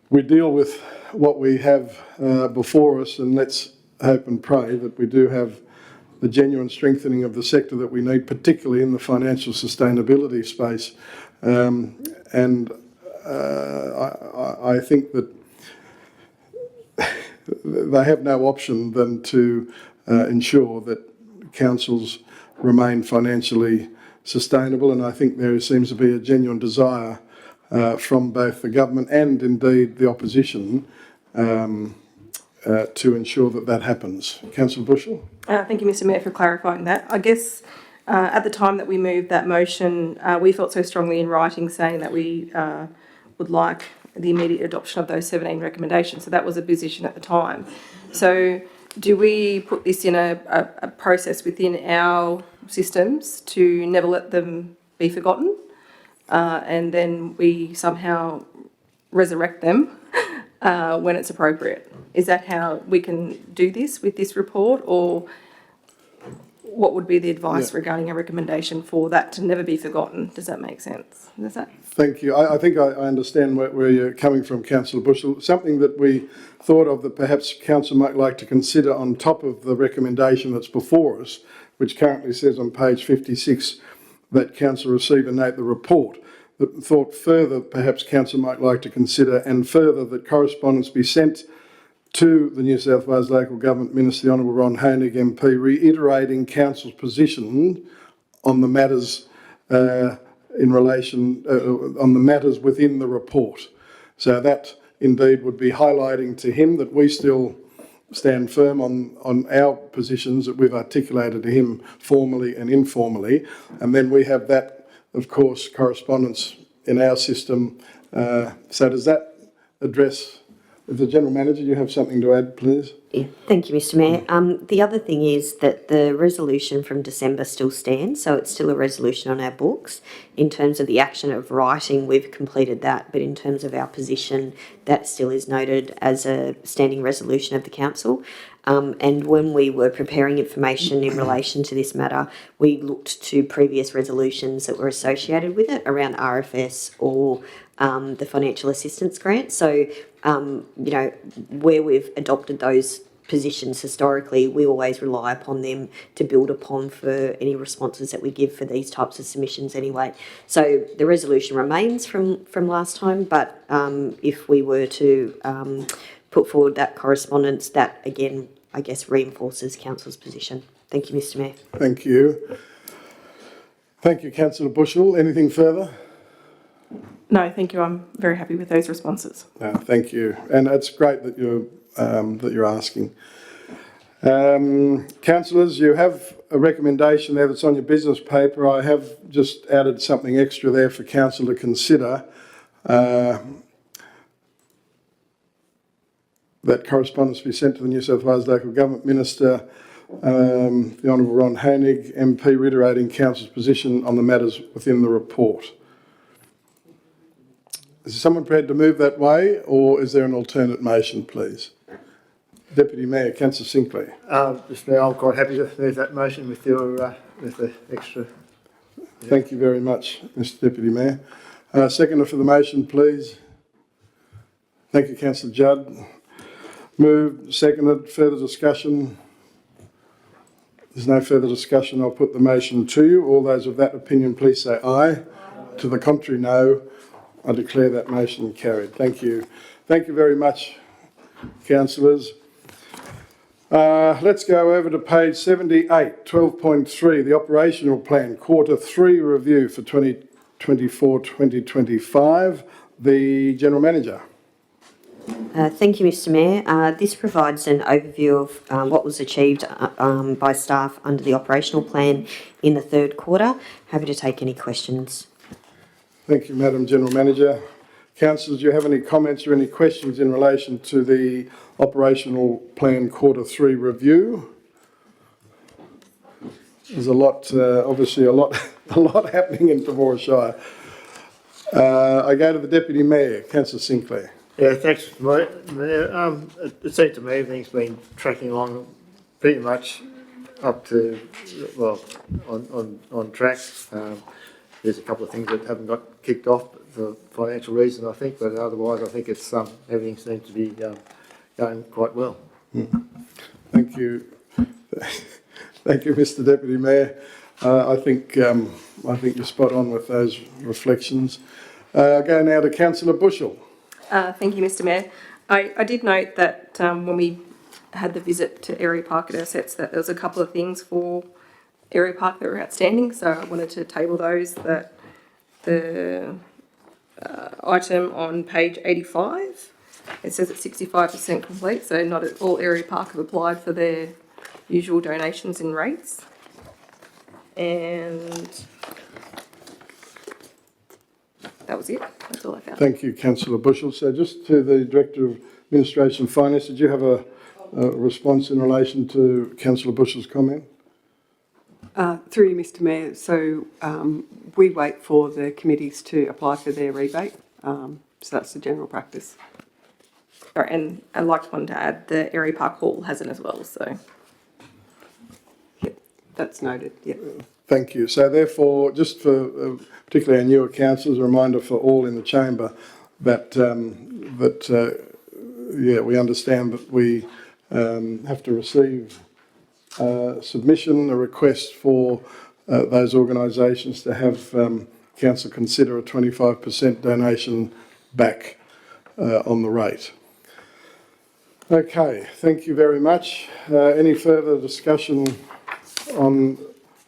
we deal with what we have before us, and let's hope and pray that we do have the genuine strengthening of the sector that we need, particularly in the financial sustainability space. And I think that they have no option than to ensure that councils remain financially sustainable, and I think there seems to be a genuine desire from both the government and indeed the opposition to ensure that that happens. Councillor Bushell? Thank you, Mr Mayor, for clarifying that. I guess at the time that we moved that motion, we felt so strongly in writing saying that we would like the immediate adoption of those 17 recommendations. So that was a position at the time. So do we put this in a process within our systems to never let them be forgotten, and then we somehow resurrect them when it's appropriate? Is that how we can do this with this report, or what would be the advice regarding a recommendation for that to never be forgotten? Does that make sense? Does that? Thank you. I think I understand where you're coming from, Councillor Bushell. Something that we thought of that perhaps Council might like to consider on top of the recommendation that's before us, which currently says on page 56 that Council receive and note the report, that thought further perhaps Council might like to consider, and further that correspondence be sent to the New South Wales Local Government Minister, the Honourable Ron Honig MP, reiterating Council's position on the matters in relation on the matters within the report. So that indeed would be highlighting to him that we still stand firm on our positions that we've articulated to him formally and informally, and then we have that, of course, correspondence in our system. So does that address? If the General Manager, you have something to add, please? Yeah, thank you, Mr Mayor. The other thing is that the resolution from December still stands, so it's still a resolution on our books. In terms of the action of writing, we've completed that, but in terms of our position, that still is noted as a standing resolution of the Council. And when we were preparing information in relation to this matter, we looked to previous resolutions that were associated with it around RFS or the financial assistance grant. So, you know, where we've adopted those positions historically, we always rely upon them to build upon for any responses that we give for these types of submissions anyway. So the resolution remains from last time, but if we were to put forward that correspondence, that again, I guess, reinforces Council's position. Thank you, Mr Mayor. Thank you. Thank you, Councillor Bushell. Anything further? No, thank you. I'm very happy with those responses. Thank you, and it's great that you're asking. Councillors, you have a recommendation there that's on your business paper. I have just added something extra there for Council to consider. That correspondence be sent to the New South Wales Local Government Minister, the Honourable Ron Honig, MP, reiterating Council's position on the matters within the report. Is someone prepared to move that way, or is there an alternate motion, please? Deputy Mayor, Councillor Sinclair. Mr Mayor, I'm quite happy to move that motion with your with the extra. Yeah. Thank you very much, Mr Deputy Mayor. Seconder for the motion, please. Thank you, Councillor Judd. Moved, seconded. Further discussion? There's no further discussion. I'll put the motion to you. All those of that opinion, please say aye. Aye. To the contrary, no. I declare that motion carried. Thank you. Thank you very much, councillors. Let's go over to page 78, 12.3, the operational plan, quarter 3 review for 2024-2025. The General Manager. Thank you, Mr Mayor. This provides an overview of what was achieved by staff under the operational plan in the third quarter. Happy to take any questions. Thank you, Madam General Manager. Councillors, do you have any comments or any questions in relation to the operational plan quarter 3 review? There's a lot, obviously a lot happening in Temora Shire. I go to the Deputy Mayor, Councillor Sinclair. Yeah, thanks, Mayor. It seems to me everything's been tracking along pretty much up to, well, on track. There's a couple of things that haven't got kicked off for financial reasons, I think, but otherwise I think it's everything seems to be going quite well. Thank you. Thank you, Mr Deputy Mayor. I think you're spot on with those reflections. I'll go now to Councillor Bushell. Thank you, Mr Mayor. I did note that when we had the visit to Area Park at Assets that there was a couple of things for Area Park that were outstanding, so I wanted to table those. That the item on page 85, it says it's 65% complete, so not all Area Park have applied for their usual donations and rates. And that was it. That's all I found. Thank you, Councillor Bushell. So just to the Director of Administration and Finance, did you have a response in relation to Councillor Bushell's comment? Through you, Mr Mayor. So we wait for the committees to apply for their rebate. So that's the general practice. Sorry, and I'd like one to add the Area Park Hall has it as well. So Yep, that's noted. Yep. Thank you. So therefore, just for particularly our newer councillors, a reminder for all in the chamber that we understand that we have to receive submission, a request for those organisations to have council consider a 25% donation back on the rate. Okay, thank you very much. Any further discussion on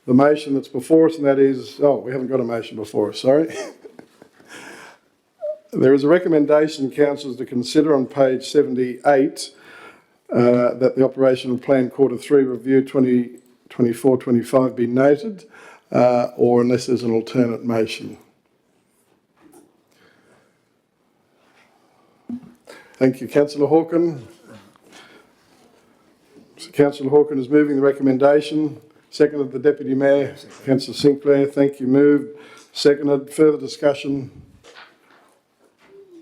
the motion that's before us, and that is, we haven't got a motion before us, sorry. There is a recommendation, councillors, to consider on page 78 that the operational plan Q3 review 2024-25 be noted, or unless there's an alternate motion. Thank you, Councillor Hawken. So Councillor Hawken is moving the recommendation. Seconded the Deputy Mayor, Councillor Sinclair. Thank you. Moved. Seconded. Further discussion?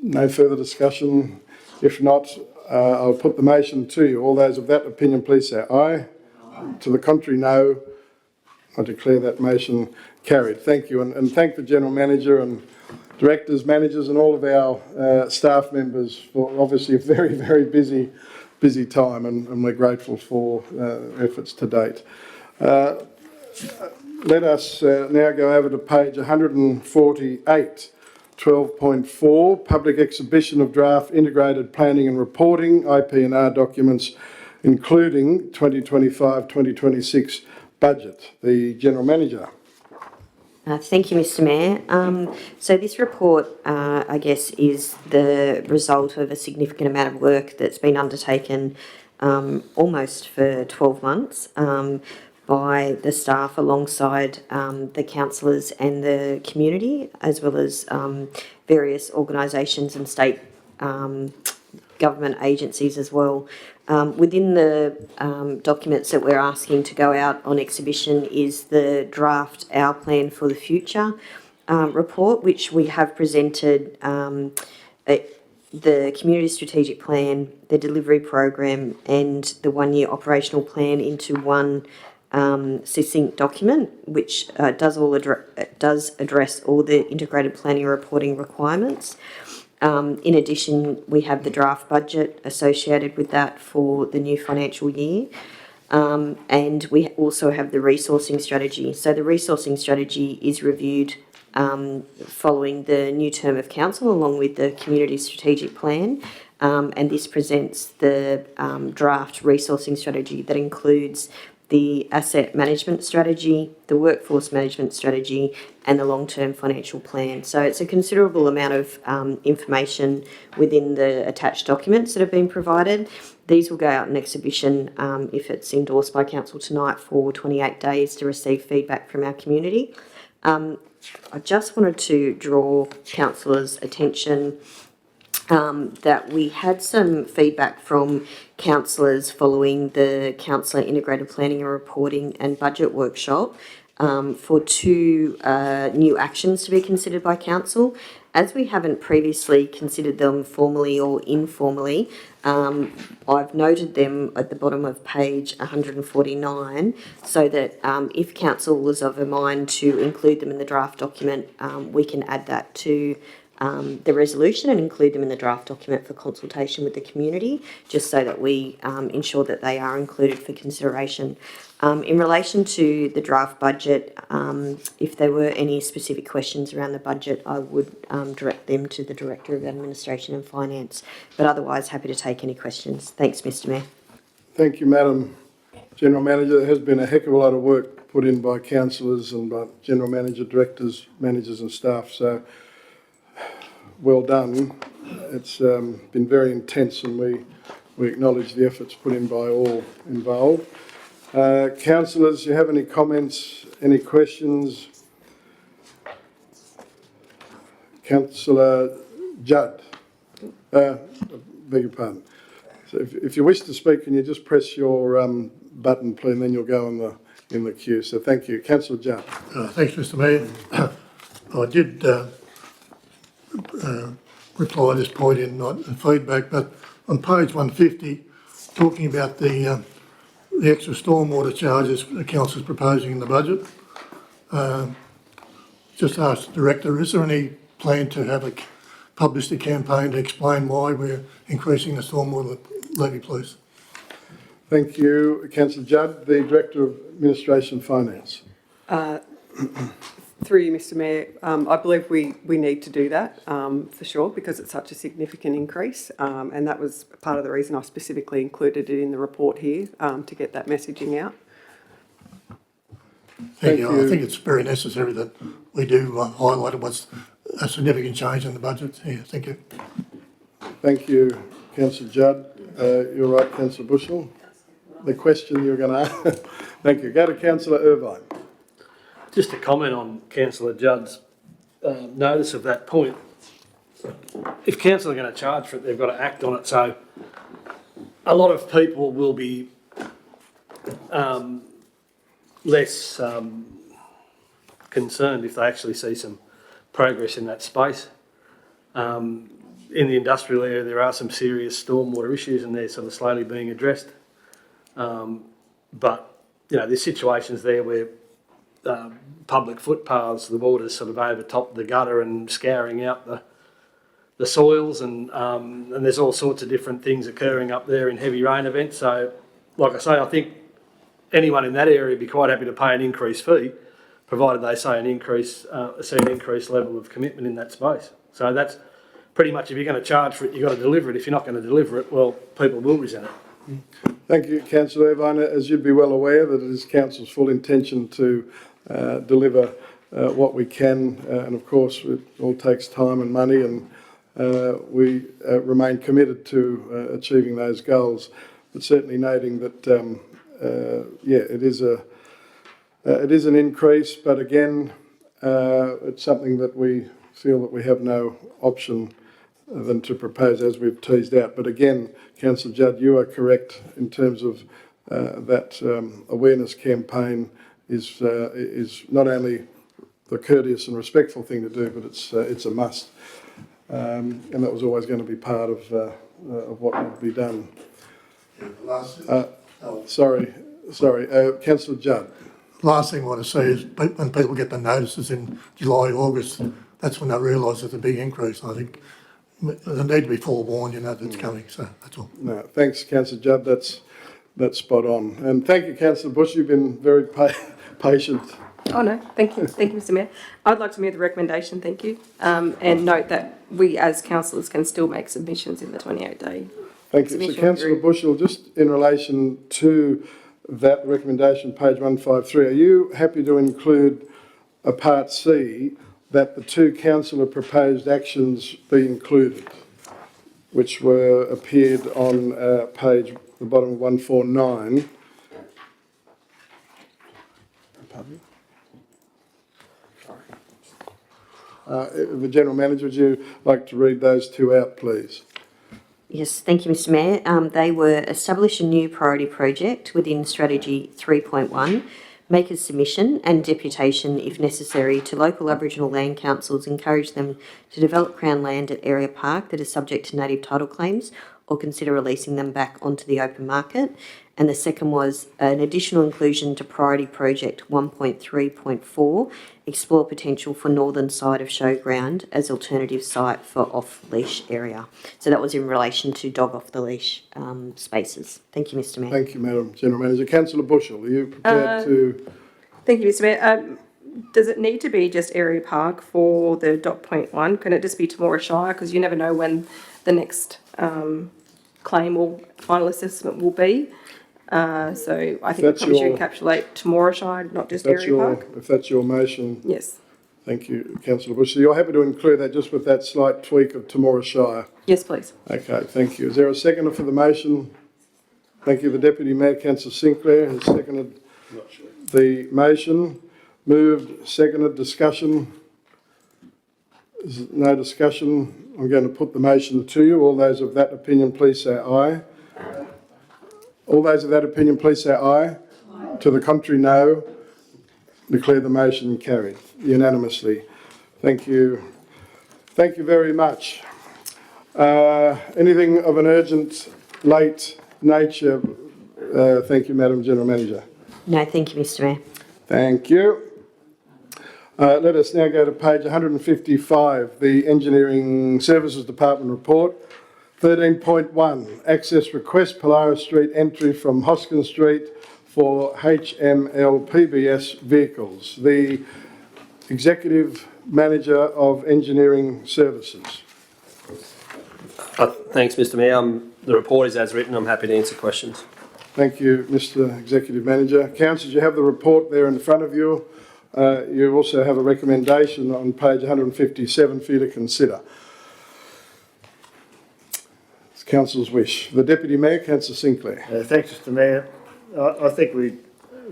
No further discussion. If not, I'll put the motion to you. All those of that opinion, please say aye. To the contrary, no. I declare that motion carried. Thank you. And thank the General Manager and directors, managers and all of our staff members for obviously a very, very busy time, and we're grateful for efforts to date. Let us now go over to page 148, 12.4, Public Exhibition of Draft Integrated Planning and Reporting, IP&R documents, including 2025-2026 budget. The General Manager. Thank you, Mr. Mayor. So this report, I guess, is the result of a significant amount of work that's been undertaken almost for 12 months by the staff alongside the councillors and the community, as well as various organisations and state government agencies as well. Within the documents that we're asking to go out on exhibition is the draft Our Plan for the Future report, which we have presented the Community Strategic Plan, the Delivery Program and the one-year operational plan into one succinct document, which does address all the integrated planning and reporting requirements. In addition, we have the draft budget associated with that for the new financial year. And we also have the resourcing strategy. So the resourcing strategy is reviewed following the new term of council along with the community strategic plan. And this presents the draft resourcing strategy that includes the asset management strategy, the workforce management strategy, and the long-term financial plan. So it's a considerable amount of information within the attached documents that have been provided. These will go out in exhibition if it's endorsed by council tonight for 28 days to receive feedback from our community. I just wanted to draw councillors' attention that we had some feedback from councillors following the Councillor Integrated Planning and Reporting and Budget Workshop for two new actions to be considered by council. As we haven't previously considered them formally or informally, I've noted them at the bottom of page 149 so that if council was of a mind to include them in the draft document, we can add that to the resolution and include them in the draft document for consultation with the community, just so that we ensure that they are included for consideration. In relation to the draft budget, if there were any specific questions around the budget, I would direct them to the Director of Administration and Finance, but otherwise happy to take any questions. Thanks, Mr. Mayor. Thank you, Madam General Manager. There has been a heck of a lot of work put in by councillors and by General Manager, directors, managers and staff, so well done. It's been very intense and we acknowledge the efforts put in by all involved. Councillors, do you have any comments, any questions? Councillor Judd. Beg your pardon. So if you wish to speak, can you just press your button, please, and then you'll go in the queue. So thank you. Councillor Judd. Thanks, Mr. Mayor. I did reply at this point in feedback, but on page 150, talking about the extra stormwater charges the council is proposing in the budget, just ask the director, is there any plan to publish a campaign to explain why we're increasing the stormwater levy, please? Thank you, Councillor Judd. The Director of Administration Finance. Through you, Mr Mayor, I believe we need to do that for sure because it's such a significant increase, and that was part of the reason I specifically included it in the report here to get that messaging out. Thank you. I think it's very necessary that we do highlight what's a significant change in the budget here. Thank you. Thank you, Councillor Judd. You're right, Councillor Bushell. The question you're going to ask. Thank you. Go to Councillor Irvine. Just to comment on Councillor Judd's notice of that point. If council are going to charge for it, they've got to act on it. So a lot of people will be less concerned if they actually see some progress in that space. In the industrial area, there are some serious stormwater issues, and they're sort of slowly being addressed. But you know, there's situations there where public footpaths, the water's sort of overtopped the gutter and scouring out the soils, and there's all sorts of different things occurring up there in heavy rain events. So, like I say, I think anyone in that area would be quite happy to pay an increased fee, provided they say see an increased level of commitment in that space. So that's pretty much, if you're going to charge for it, you've got to deliver it. If you're not going to deliver it, well, people will resent it. Thank you, Councillor Irvine. As you'd be well aware, that it is Council's full intention to deliver what we can, and of course it all takes time and money, and we remain committed to achieving those goals. But certainly noting that, it is an increase, but again, it's something that we feel that we have no option than to propose, as we've teased out. But again, Councillor Judd, you are correct in terms of that awareness campaign is not only the courteous and respectful thing to do, but it's a must, and that was always going to be part of what would be done. Councillor Judd. Last thing I want to say is when people get the notices in July, August, that's when they realise there's a big increase. I think they need to be forewarned, you know, that it's coming. So that's all. No, thanks, Councillor Judd. That's spot on. And thank you, Councillor Bush. You've been very patient. Oh no, thank you, Mr Mayor. I'd like to move the recommendation, thank you, and note that we as councillors can still make submissions in the 28-day. Thank you. So, Councillor Bushell, just in relation to that recommendation, page 153, are you happy to include a part C that the two councillor proposed actions be included, which appeared on page, the bottom of 149? Pardon? The General Manager, would you like to read those two out, please? Yes, thank you, Mr Mayor. They were establish a new priority project within Strategy 3.1, make a submission and deputation, if necessary, to local Aboriginal land councils, encourage them to develop Crown land at Area Park that is subject to native title claims, or consider releasing them back onto the open market. And the second was an additional inclusion to priority project 1.3.4, explore potential for northern side of showground as alternative site for off-leash area. So that was in relation to dog off-the-leash spaces. Thank you, Mr Mayor. Thank you, Madam General Manager. Councillor Bushell, are you prepared to... Thank you, Mr Mayor. Does it need to be just Area Park for the dot point one? Can it just be Temora Shire? Because you never know when the next claim or final assessment will be. So I think we probably should encapsulate Temora Shire, not just Area Park. If that's your motion. Yes. Thank you, Councillor Bush. So you're happy to include that just with that slight tweak of Temora Shire? Yes, please. Okay, thank you. Is there a seconder for the motion? Thank you. The Deputy Mayor, Councillor Sinclair, has seconded the motion. Moved, seconded, discussion. There's no discussion. I'm going to put the motion to you. All those of that opinion, please say aye. All those of that opinion, please say aye. Aye. To the contrary, no. Declare the motion carried unanimously. Thank you. Thank you very much. Anything of an urgent, late nature? Thank you, Madam General Manager. No, thank you, Mr Mayor. Thank you. Let us now go to page 155, the Engineering Services Department report. 13.1, access request, Polaris Street entry from Hoskin Street for HML PBS vehicles. The Executive Manager of Engineering Services. Thanks, Mr Mayor. The report is as written. I'm happy to answer questions. Thank you, Mr Executive Manager. Councillors, you have the report there in front of you. You also have a recommendation on page 157 for you to consider. It's Council's wish. The Deputy Mayor, Councillor Sinclair. Thanks, Mr Mayor. I think we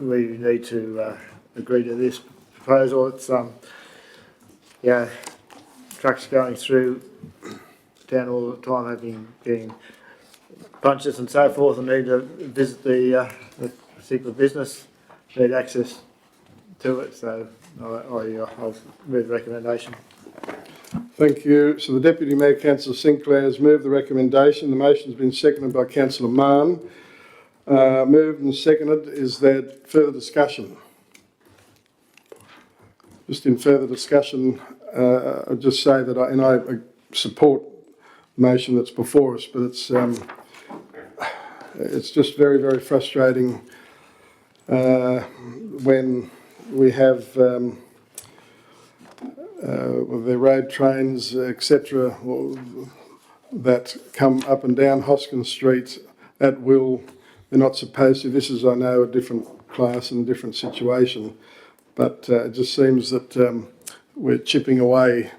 need to agree to this proposal. It's trucks going through town all the time, getting punches and so forth, and need to visit the particular business, need access to it. So I'll move the recommendation. Thank you. So the Deputy Mayor, Councillor Sinclair, has moved the recommendation. The motion has been seconded by Councillor Mann. Moved and seconded. Is there further discussion? Just in further discussion, I'll just say that I support the motion that's before us, but it's just very, very frustrating when we have the road trains, etc., that come up and down Hoskins Street at will. They're not supposed to. This is, I know, a different class and a different situation, but it just seems that we're chipping away.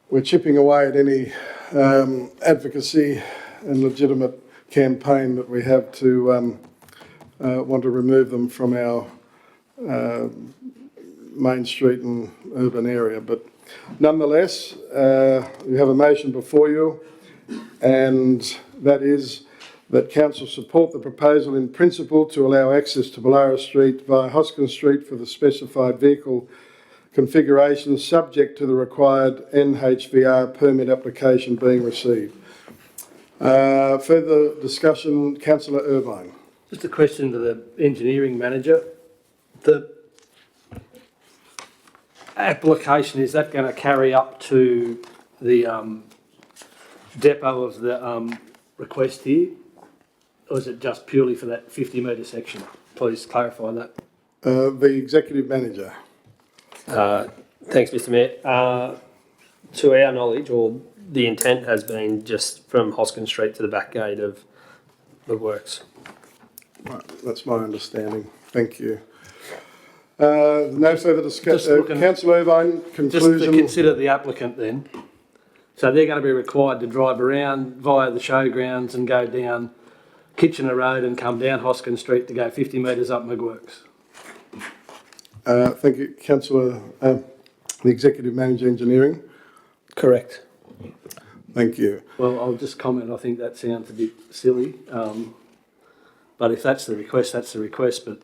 We're chipping away at any advocacy and legitimate campaign that we have to want to remove them from our main street and urban area. But nonetheless, you have a motion before you, and that is that Council support the proposal in principle to allow access to Ballara Street via Hoskins Street for the specified vehicle configuration, subject to the required NHVR permit application being received. Further discussion, Councillor Irvine. Just a question to the engineering manager. The application, is that going to carry up to the depot of the request here? Or is it just purely for that 50-metre section? Please clarify that. The Executive Manager. Thanks, Mr Mayor. To our knowledge, or the intent has been just from Hoskins Street to the back gate of the works. Right, that's my understanding. Thank you. No further discussion. Councillor Irvine, conclusion. Just to consider the applicant then. So they're going to be required to drive around via the showgrounds and go down Kitchener Road and come down Hoskins Street to go 50 metres up McWorks. Thank you, Councillor, the Executive Manager Engineering. Correct. Thank you. Well, I'll just comment, I think that sounds a bit silly. But if that's the request, that's the request. But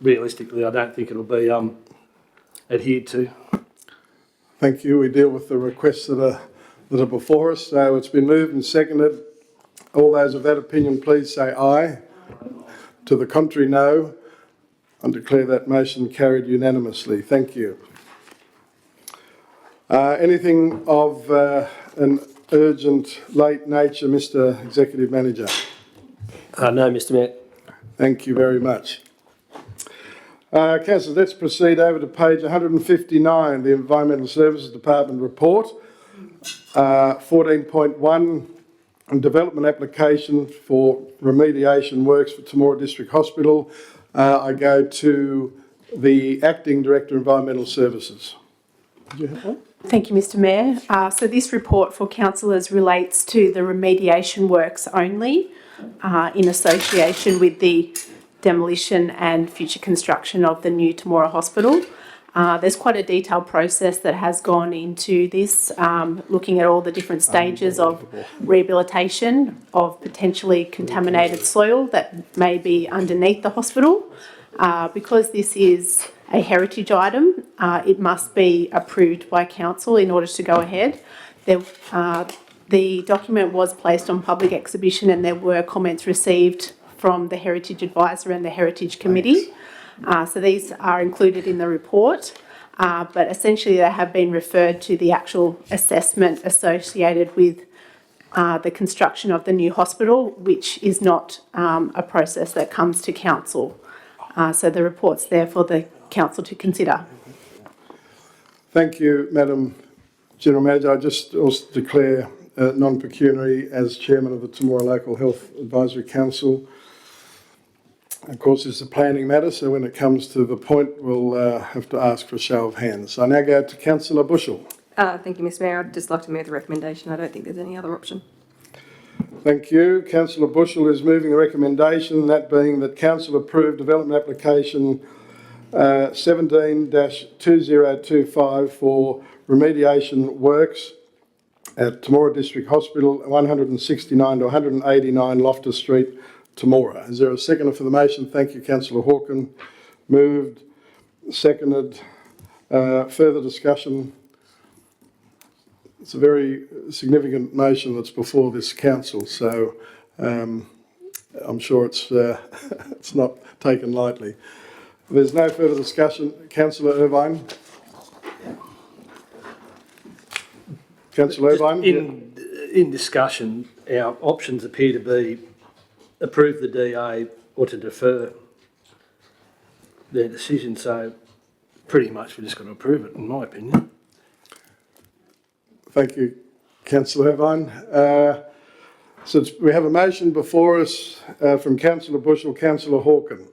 realistically, I don't think it'll be adhered to. Thank you. We deal with the requests that are before us. So it's been moved and seconded. All those of that opinion, please say aye. To the contrary, no. I declare that motion carried unanimously. Thank you. Anything of an urgent, late nature, Mr. Executive Manager? No, Mr Mayor. Thank you very much. Councillors, let's proceed over to page 159, the Environmental Services Department report. 14.1, development application for remediation works for Temora District Hospital. I go to the Acting Director, Environmental Services. Did you have one? Thank you, Mr Mayor. So this report for councillors relates to the remediation works only in association with the demolition and future construction of the new Temora Hospital. There's quite a detailed process that has gone into this, looking at all the different stages of rehabilitation of potentially contaminated soil that may be underneath the hospital. Because this is a heritage item, it must be approved by council in order to go ahead. The document was placed on public exhibition and there were comments received from the Heritage Advisor and the Heritage Committee. So these are included in the report, but essentially they have been referred to the actual assessment associated with the construction of the new hospital, which is not a process that comes to council. So the report's there for the council to consider. Thank you, Madam General Manager. I just also declare non-pecuniary as Chairman of the Temora Local Health Advisory Council. Of course, it's a planning matter, so when it comes to the point, we'll have to ask for a show of hands. I now go to Councillor Bushell. Thank you, Mr Mayor. I'd just like to move the recommendation. I don't think there's any other option. Thank you. Councillor Bushell is moving the recommendation, that being that Council approve development application 17-2025 for remediation works at Temora District Hospital, 169 to 189 Loftus Street, Temora. Is there a seconder for the motion? Thank you, Councillor Hawken. Moved, seconded. Further discussion? It's a very significant motion that's before this council, so I'm sure it's it's not taken lightly. If there's no further discussion, Councillor Irvine. Councillor Irvine. In discussion, our options appear to be approve the DA or to defer their decision. So pretty much we're just going to approve it, in my opinion. Thank you, Councillor Irvine. So we have a motion before us from Councillor Bushell, Councillor Hawken.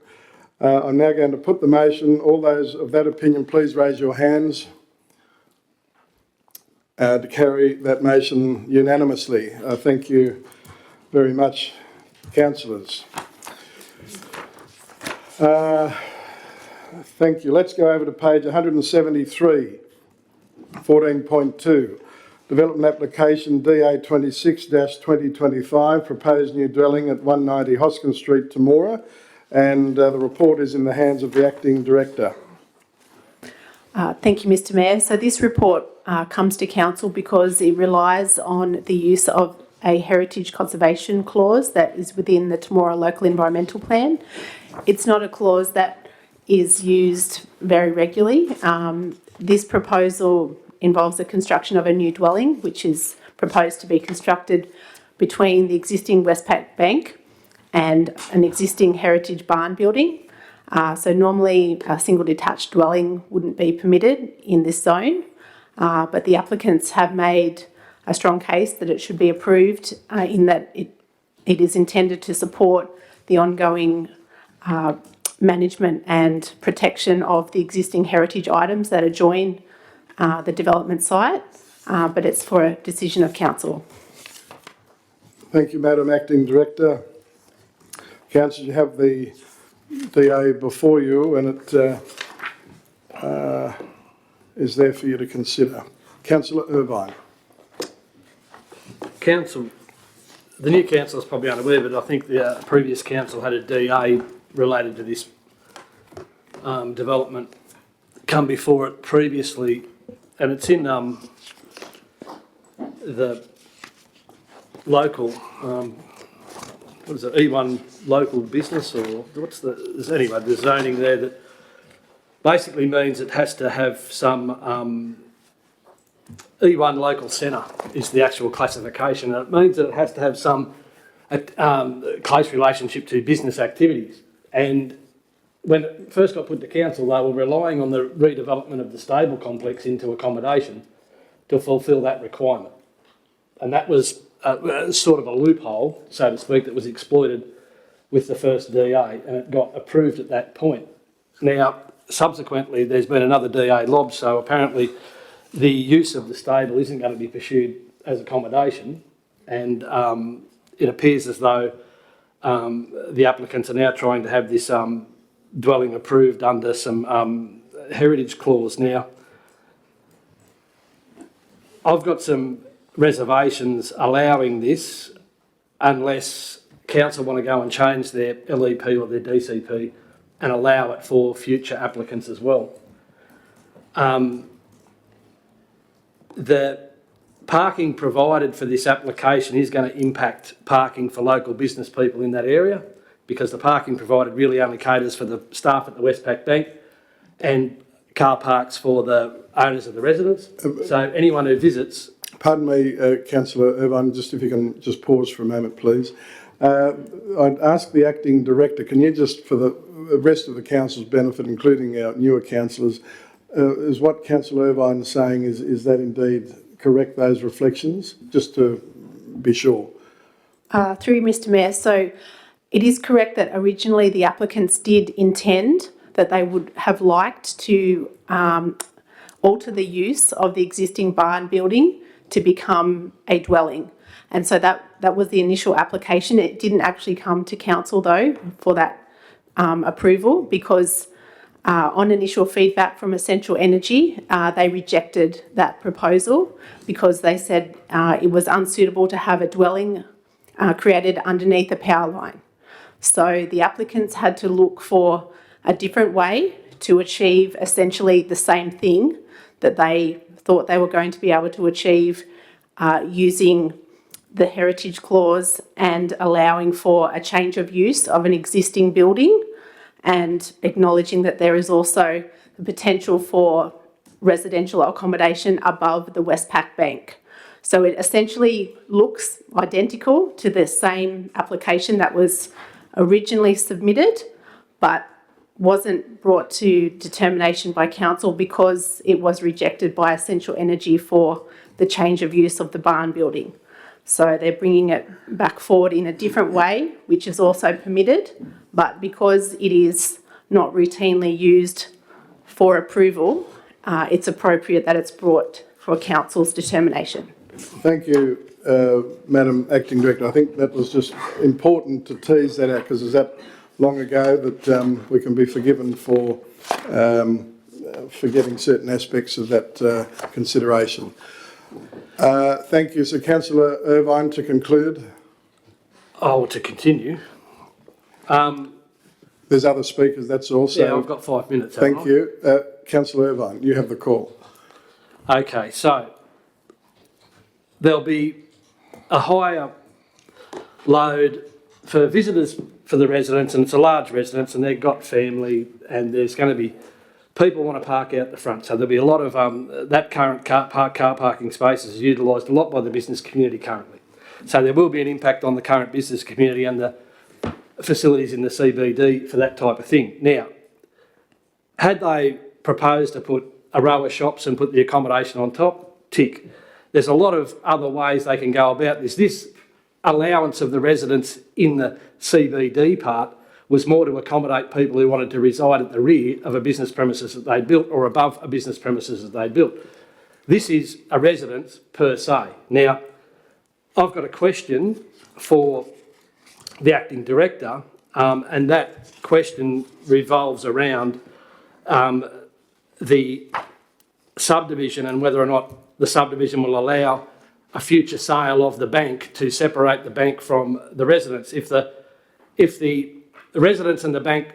I'm now going to put the motion. All those of that opinion, please raise your hands to carry that motion unanimously. Thank you very much, councillors. Thank you. Let's go over to page 173, 14.2. Development application DA 26-2025, proposed new dwelling at 190 Hoskin Street, Temora, and the report is in the hands of the Acting Director. Thank you, Mr Mayor. So this report comes to Council because it relies on the use of a heritage conservation clause that is within the Temora Local Environmental Plan. It's not a clause that is used very regularly. This proposal involves the construction of a new dwelling, which is proposed to be constructed between the existing Westpac Bank and an existing heritage barn building. So normally a single detached dwelling wouldn't be permitted in this zone, but the applicants have made a strong case that it should be approved in that it is intended to support the ongoing management and protection of the existing heritage items that adjoin the development site, but it's for a decision of Council. Thank you, Madam Acting Director. Councillor, you have the DA before you and it is there for you to consider. Councillor Irvine. Council, the new council is probably unaware, but I think the previous council had a DA related to this development come before it previously, and it's in the local, what is it, E1 local business, or what's anyway, the zoning there that basically means it has to have some E1 local centre is the actual classification, and it means that it has to have some close relationship to business activities. And when it first got put to council, they were relying on the redevelopment of the stable complex into accommodation to fulfil that requirement. And that was sort of a loophole, so to speak, that was exploited with the first DA, and it got approved at that point. Now, subsequently, there's been another DA lodged, so apparently the use of the stable isn't going to be pursued as accommodation, and it appears as though the applicants are now trying to have this dwelling approved under some heritage clause. Now, I've got some reservations allowing this unless council want to go and change their LEP or their DCP and allow it for future applicants as well. The parking provided for this application is going to impact parking for local business people in that area, because the parking provided really only caters for the staff at the Westpac Bank and car parks for the owners of the residents. So anyone who visits... Pardon me, Councillor Irvine, just if you can just pause for a moment, please. I'd ask the Acting Director, can you just, for the rest of the council's benefit, including our newer councillors, is what Councillor Irvine is saying, is that indeed correct, those reflections, just to be sure? Through you, Mr Mayor, so it is correct that originally the applicants did intend that they would have liked to alter the use of the existing barn building to become a dwelling. And so that was the initial application. It didn't actually come to council though for that approval because on initial feedback from Essential Energy, they rejected that proposal because they said it was unsuitable to have a dwelling created underneath a power line. So the applicants had to look for a different way to achieve essentially the same thing that they thought they were going to be able to achieve using the heritage clause and allowing for a change of use of an existing building and acknowledging that there is also the potential for residential accommodation above the Westpac Bank. So it essentially looks identical to the same application that was originally submitted, but wasn't brought to determination by council because it was rejected by Essential Energy for the change of use of the barn building. So they're bringing it back forward in a different way, which is also permitted, but because it is not routinely used for approval, it's appropriate that it's brought for council's determination. Thank you, Madam Acting Director. I think that was just important to tease that out because it was that long ago that we can be forgiven for forgetting certain aspects of that consideration. Thank you. So, Councillor Irvine, to conclude. Oh, to continue. There's other speakers, that's all. So Yeah, I've got 5 minutes. Thank you. Councillor Irvine, you have the call. Okay, so there'll be a higher load for visitors for the residents, and it's a large residence and they've got family and there's going to be people want to park out the front. So there'll be a lot of that current car parking spaces is utilised a lot by the business community currently. So there will be an impact on the current business community and the facilities in the CBD for that type of thing. Now, had they proposed to put a row of shops and put the accommodation on top, tick. There's a lot of other ways they can go about this. This allowance of the residents in the CBD part was more to accommodate people who wanted to reside at the rear of a business premises that they built or above a business premises that they built. This is a residence per se. Now, I've got a question for the acting director, and that question revolves around the subdivision and whether or not the subdivision will allow a future sale of the bank to separate the bank from the residents. If the residents and the bank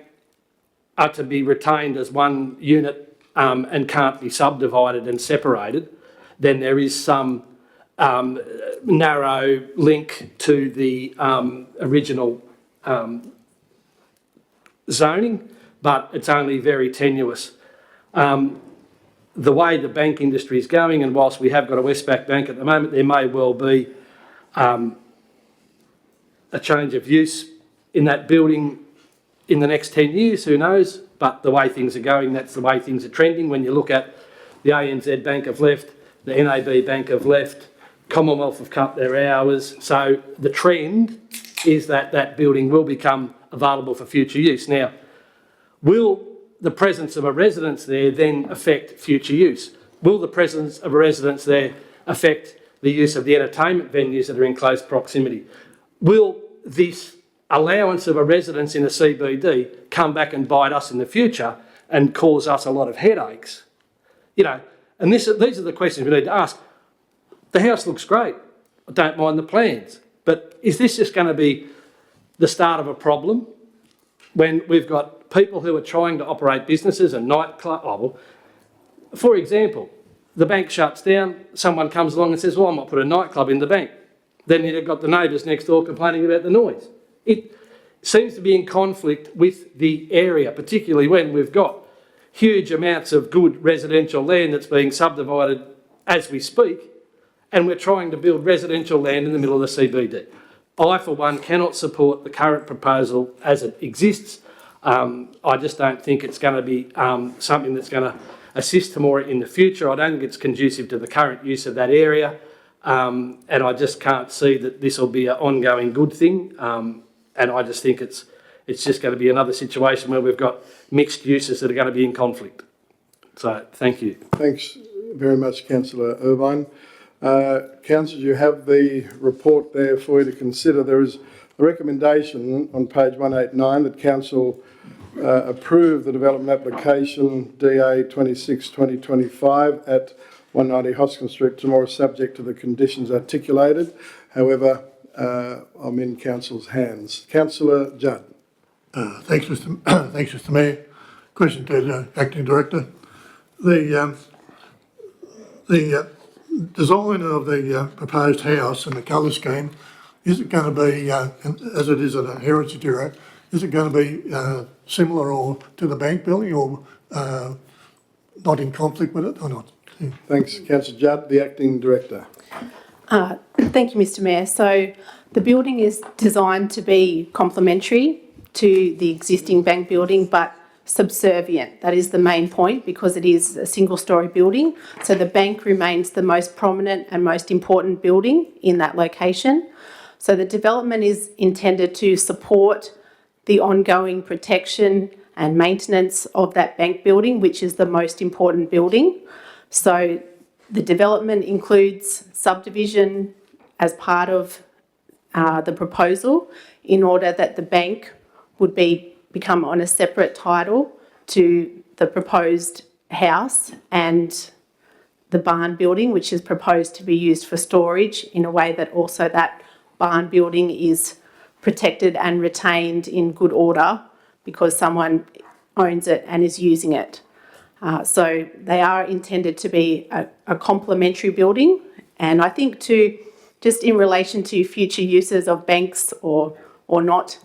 are to be retained as one unit and can't be subdivided and separated, then there is some narrow link to the original zoning, but it's only very tenuous. The way the bank industry is going, and whilst we have got a Westpac Bank at the moment, there may well be a change of use in that building in the next 10 years, who knows? But the way things are going, that's the way things are trending. When you look at the ANZ Bank have left, the NAB Bank have left, Commonwealth have cut their hours. So the trend is that that building will become available for future use. Now, will the presence of a residence there then affect future use? Will the presence of a residence there affect the use of the entertainment venues that are in close proximity? Will this allowance of a residence in a CBD come back and bite us in the future and cause us a lot of headaches? You know, and these are the questions we need to ask. The house looks great. I don't mind the plans. But is this just going to be the start of a problem when we've got people who are trying to operate businesses and nightclubs? Oh, well, for example, the bank shuts down, someone comes along and says, well, I might put a nightclub in the bank. Then you've got the neighbours next door complaining about the noise. It seems to be in conflict with the area, particularly when we've got huge amounts of good residential land that's being subdivided as we speak, and we're trying to build residential land in the middle of the CBD. I, for one, cannot support the current proposal as it exists. I just don't think it's going to be something that's going to assist Temora in the future. I don't think it's conducive to the current use of that area, and I just can't see that this will be an ongoing good thing. And I just think it's just going to be another situation where we've got mixed uses that are going to be in conflict. So, thank you. Thanks very much, Councillor Irvine. Councillors, you have the report there for you to consider. There is a recommendation on page 189 that Council approve the development application DA 26-2025 at 190 Hoskin Street, Temora, subject to the conditions articulated. However, I'm in Council's hands. Councillor Judd. Thanks, Mr. Mayor. Question to the Acting Director. The design of the proposed house and the colour scheme, is it going to be, as it is at a heritage area, is it going to be similar or to the bank building, or not in conflict with it or not? Thanks, Councillor Judd. The Acting Director. Thank you, Mr. Mayor. So the building is designed to be complementary to the existing bank building, but subservient. That is the main point, because it is a single-storey building. So the bank remains the most prominent and most important building in that location. So the development is intended to support the ongoing protection and maintenance of that bank building, which is the most important building. So the development includes subdivision as part of the proposal, in order that the bank would become on a separate title to the proposed house and the barn building, which is proposed to be used for storage, in a way that also that barn building is protected and retained in good order, because someone owns it and is using it. So they are intended to be a complementary building. And I think just in relation to future uses of banks or not,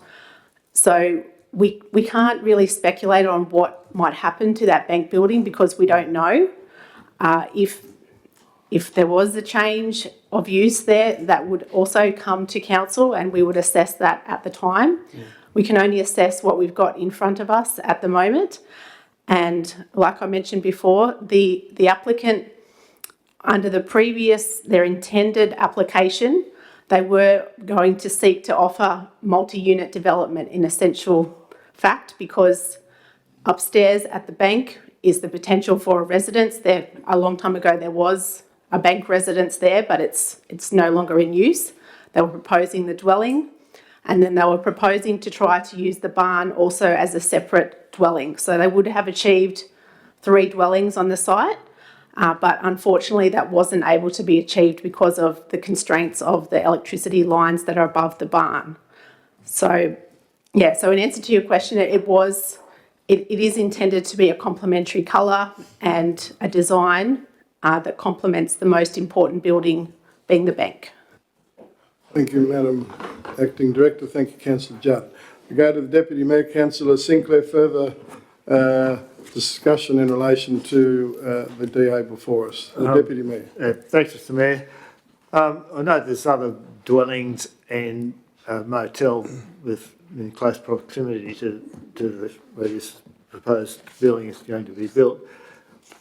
so we can't really speculate on what might happen to that bank building, because we don't know. If there was a change of use there, that would also come to council, and we would assess that at the time. Yeah. We can only assess what we've got in front of us at the moment. And like I mentioned before, the applicant, under their intended application, they were going to seek to offer multi-unit development in essential fact, because upstairs at the bank is the potential for a residence. There, a long time ago, there was a bank residence there, but it's no longer in use. They were proposing the dwelling, and then they were proposing to try to use the barn also as a separate dwelling. So they would have achieved 3 dwellings on the site, but unfortunately that wasn't able to be achieved because of the constraints of the electricity lines that are above the barn. So, yeah, so in answer to your question, it is intended to be a complementary colour and a design that complements the most important building, being the bank. Thank you, Madam Acting Director. Thank you, Councillor Judd. We go to the Deputy Mayor, Councillor Sinclair. Further discussion in relation to the DA before us. The Deputy Mayor. Thanks, Mr. Mayor. I know there's other dwellings and motel in close proximity to where this proposed building is going to be built.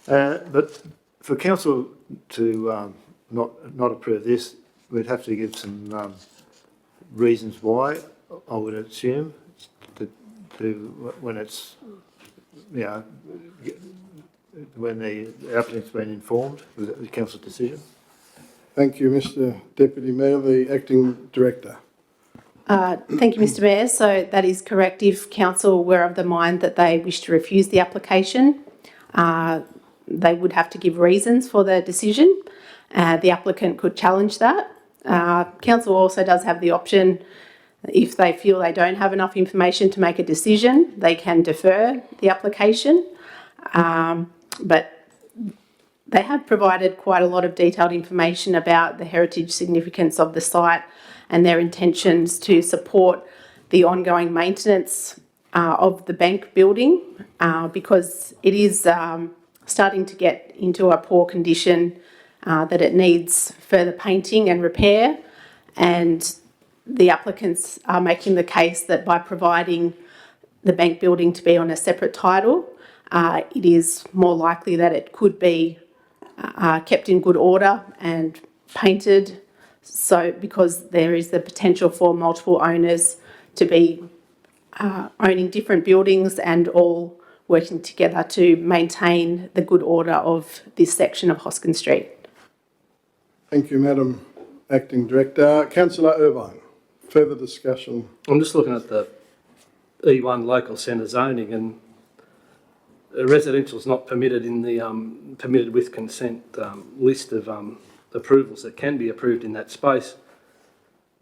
But for council to not approve this, we'd have to give some reasons why, I would assume, when it's, you know, when the applicant's been informed of the council decision. Thank you, Mr. Deputy Mayor. The Acting Director. Thank you, Mr. Mayor. So that is correct. If council were of the mind that they wish to refuse the application, they would have to give reasons for their decision. The applicant could challenge that. Council also does have the option, if they feel they don't have enough information to make a decision, they can defer the application. But they have provided quite a lot of detailed information about the heritage significance of the site and their intentions to support the ongoing maintenance of the bank building, because it is starting to get into a poor condition, that it needs further painting and repair. And the applicants are making the case that by providing the bank building to be on a separate title, it is more likely that it could be kept in good order and painted. So, because there is the potential for multiple owners to be owning different buildings and all working together to maintain the good order of this section of Hoskin Street. Thank you, Madam Acting Director. Councillor Irvine, further discussion. I'm just looking at the E1 local centre zoning, and residential is not permitted in the permitted with consent list of approvals that can be approved in that space.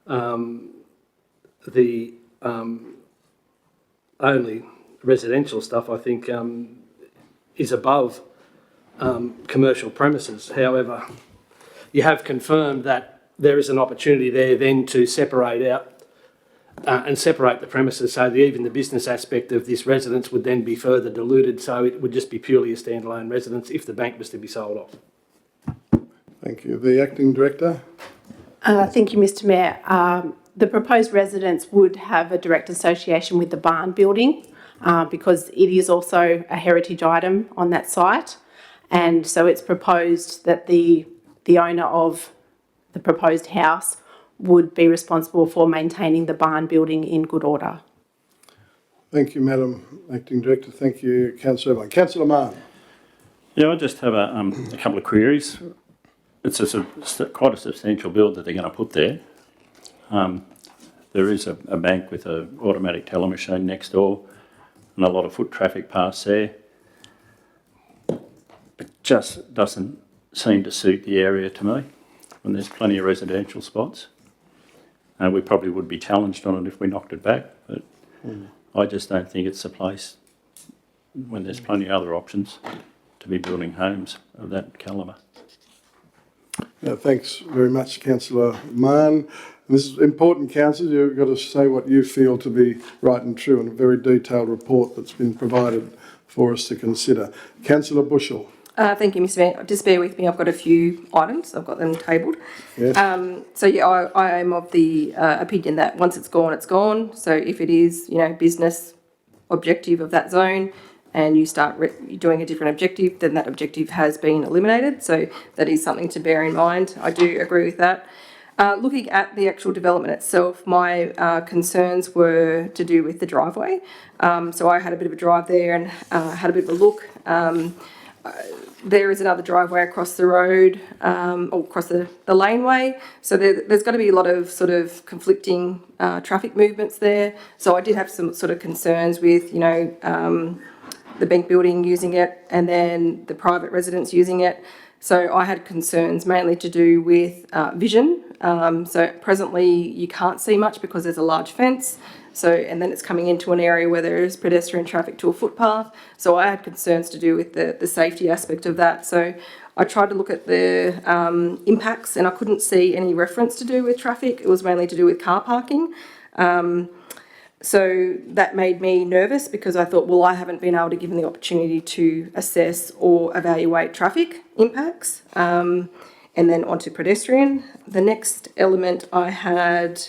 The only residential stuff, I think, is above commercial premises. However, you have confirmed that there is an opportunity there then to separate out and separate the premises so that even the business aspect of this residence would then be further diluted, so it would just be purely a standalone residence if the bank was to be sold off. Thank you. The Acting Director. Thank you, Mr Mayor. The proposed residence would have a direct association with the barn building because it is also a heritage item on that site. And so it's proposed that the owner of the proposed house would be responsible for maintaining the barn building in good order. Thank you, Madam Acting Director. Thank you, Councillor Irvine. Councillor Mann. Yeah, I just have a couple of queries. It's quite a substantial build that they're going to put there. There is a bank with an automatic teller machine next door and a lot of foot traffic past there. It just doesn't seem to suit the area to me when there's plenty of residential spots. We probably would be challenged on it if we knocked it back, but I just don't think it's the place when there's plenty of other options to be building homes of that calibre. Thanks very much, Councillor Mann. This is important, councillors. You've got to say what you feel to be right and true in a very detailed report that's been provided for us to consider. Councillor Bushell. Thank you, Mr Mayor. Just bear with me, I've got a few items, I've got them tabled. Yes. So yeah, I am of the opinion that once it's gone, it's gone. So if it is, business objective of that zone and you start doing a different objective, then that objective has been eliminated. So that is something to bear in mind. I do agree with that. Looking at the actual development itself, my concerns were to do with the driveway. So I had a bit of a drive there and had a bit of a look. There is another driveway across the road, or across the laneway. So there's got to be a lot of sort of conflicting traffic movements there. So I did have some sort of concerns with, the bank building using it and then the private residents using it. So I had concerns mainly to do with vision. So presently you can't see much because there's a large fence. So, and then it's coming into an area where there is pedestrian traffic to a footpath. So I had concerns to do with the safety aspect of that. So I tried to look at the impacts and I couldn't see any reference to do with traffic. It was mainly to do with car parking. So that made me nervous because I thought, well, I haven't been able to give them the opportunity to assess or evaluate traffic impacts. And then onto pedestrian. The next element I had...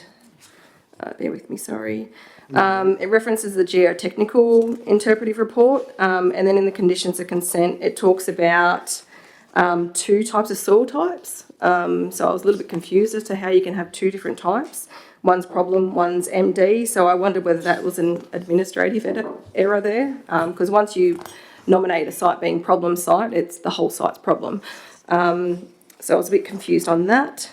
bear with me, sorry. It references the geotechnical interpretive report, and then in the conditions of consent, it talks about 2 types of soil types. So I was a little bit confused as to how you can have 2 different types. One's problem, one's MD. So I wondered whether that was an administrative error there, because once you nominate a site being problem site, it's the whole site's problem. So I was a bit confused on that.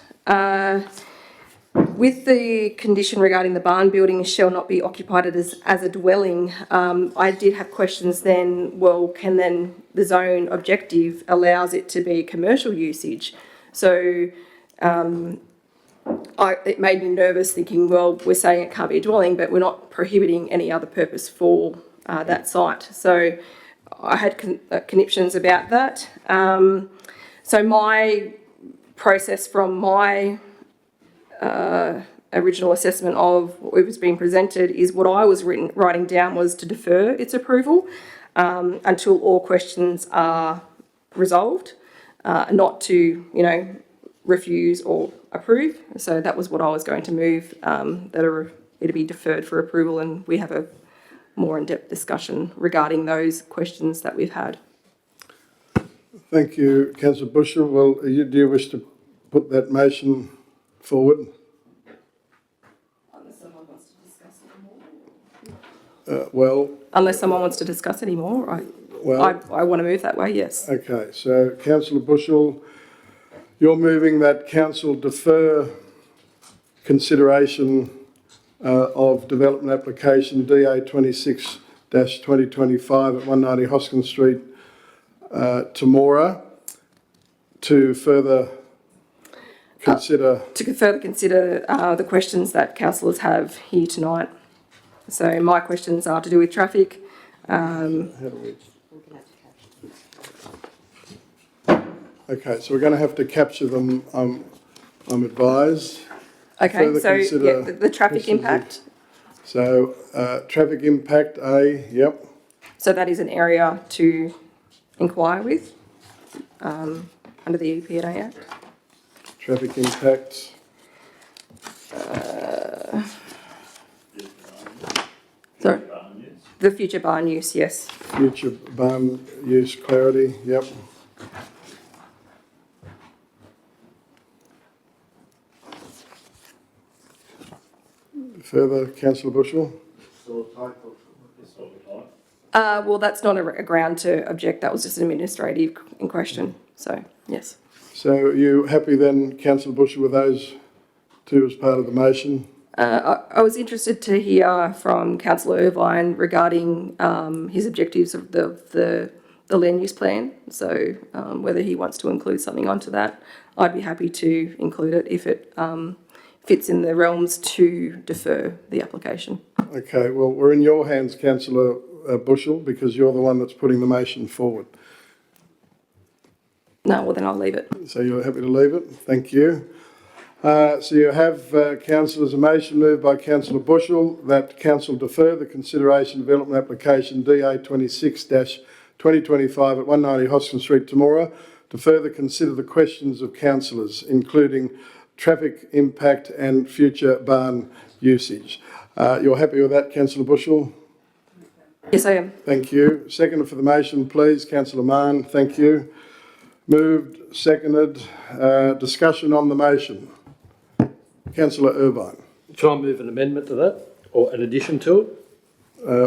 With the condition regarding the barn building shall not be occupied as a dwelling, I did have questions then, well, can then the zone objective allows it to be commercial usage? So it made me nervous thinking, well, we're saying it can't be a dwelling, but we're not prohibiting any other purpose for that site. So I had conniptions about that. So my process from my original assessment of what was being presented is what I was writing down was to defer its approval until all questions are resolved, not to, refuse or approve. So that was what I was going to move, that it'll be deferred for approval, and we have more in-depth discussion regarding those questions that we've had. Thank you, Councillor Busher. Well, do you wish to put that motion forward? Unless someone wants to discuss it more. Unless someone wants to discuss any more, I want to move that way, yes. Okay, so Councillor Bushell, you're moving that council defer consideration of development application DA 26-2025 at 190 Hoskin Street, Temora, to further consider... the questions that councillors have here tonight. So my questions are to do with traffic. Okay, so we're going to have to capture them, I'm advised. Okay, Further so consider the traffic questions impact. So, traffic impact, yep. So that is an area to inquire with under the EPA Act. Traffic impact. Sorry, the future barn use, yes. Future barn use clarity, yep. Further, Councillor Bushell? Well, that's not a ground to object. That was just an administrative in question. So, yes. So are you happy then, Councillor Bushell, with those two as part of the motion? I was interested to hear from Councillor Irvine regarding his objectives of the land use plan. So whether he wants to include something onto that, I'd be happy to include it if it fits in the realms to defer the application. Okay, well, we're in your hands, Councillor Bushell, because you're the one that's putting the motion forward. No, well then I'll leave it. So you're happy to leave it? Thank you. So you have, councillors, a motion moved by Councillor Bushell that council defer the consideration development application DA 26-2025 at 190 Hoskin Street, Temora, to further consider the questions of councillors, including traffic impact and future barn usage. You're happy with that, Councillor Bushell? Yes, I am. Thank you. Second for the motion, please, Councillor Mann. Thank you. Moved, seconded. Discussion on the motion. Councillor Irvine. Try and move an amendment to that, or an addition to it.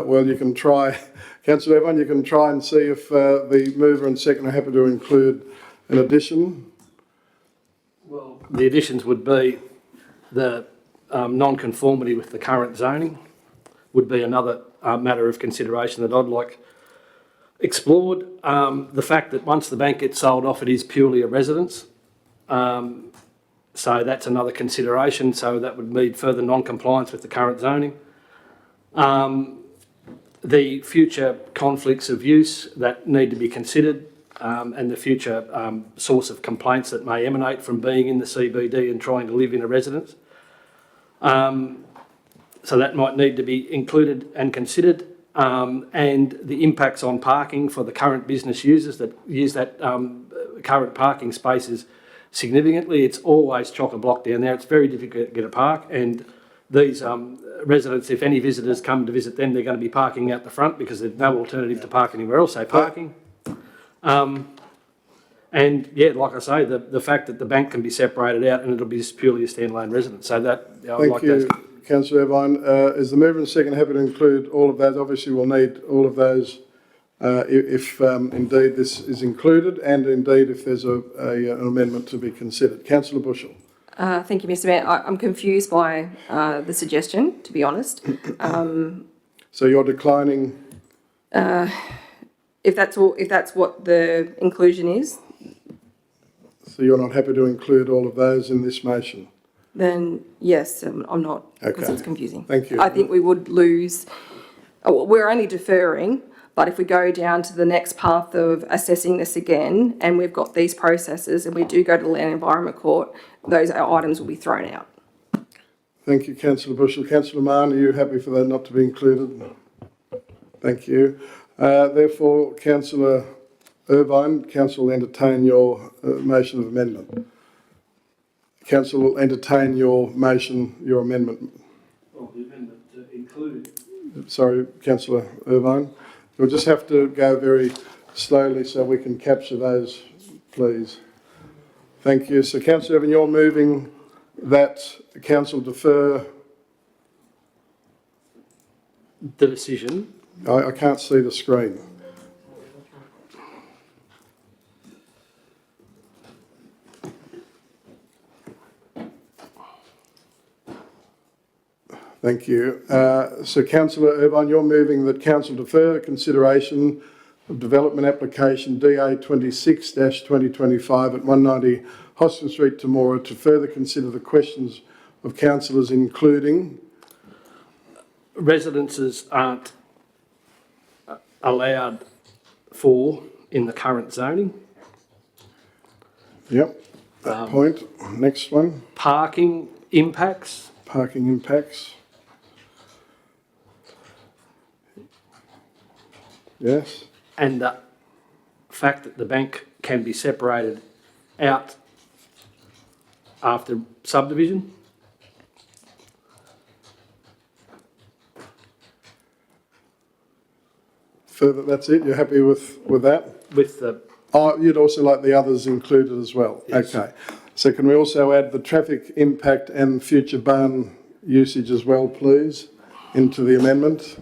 Well, you can try, Councillor Irvine, you can try and see if the mover and second are happy to include an addition. Well, the additions would be the non-conformity with the current zoning would be another matter of consideration that I'd like explored. The fact that once the bank gets sold off, it is purely a residence. So that's another consideration. So that would mean further non-compliance with the current zoning. The future conflicts of use that need to be considered, and the future source of complaints that may emanate from being in the CBD and trying to live in a residence. So that might need to be included and considered, and the impacts on parking for the current business users that use that current parking spaces significantly. It's always chock-a-block down there. It's very difficult to get a park, and these residents, if any visitors come to visit them, they're going to be parking out the front because there's no alternative to park anywhere else, so parking. And yeah, like I say, the fact that the bank can be separated out and it'll be just purely a standalone residence. So that, I'd like those. Thank you, Councillor Irvine. Is the mover and second happy to include all of those? Obviously, we'll need all of those if indeed this is included, and indeed if there's an amendment to be considered. Councillor Bushell. Thank you, Mr. Mayor. I'm confused by the suggestion, to be honest. So you're declining? If that's what the inclusion is, so you're not happy to include all of those in this motion? then yes, I'm not, because Okay. it's confusing. Thank you. I think we would lose. We're only deferring, but if we go down to the next path of assessing this again, and we've got these processes, and we do go to the Land Environment Court, those items will be thrown out. Thank you, Councillor Bushell. Councillor Mann, are you happy for that not to be included? Thank you. Therefore, Councillor Irvine, Council will entertain your motion of amendment. Council will entertain your motion, your amendment. Well, the amendment to include Sorry, Councillor Irvine. You'll just have to go very slowly so we can capture those, please. Thank you. So, Councillor Irvine, you're moving that council defer. The decision. I can't see the screen. Thank you. So, Councillor Irvine, you're moving that council defer consideration of development application DA 26-2025 at 190 Hoskin Street, Temora, to further consider the questions of councillors, including Residences aren't allowed for in the current zoning. Yep, that point. Next one, Parking impacts. parking impacts. Yes. And the fact that the bank can be separated out after subdivision. Further, that's it. You're happy with that? With the, Oh, you'd also like the others included as well? Yes. Okay. So can we also add the traffic impact and future barn usage as well, please, into the amendment?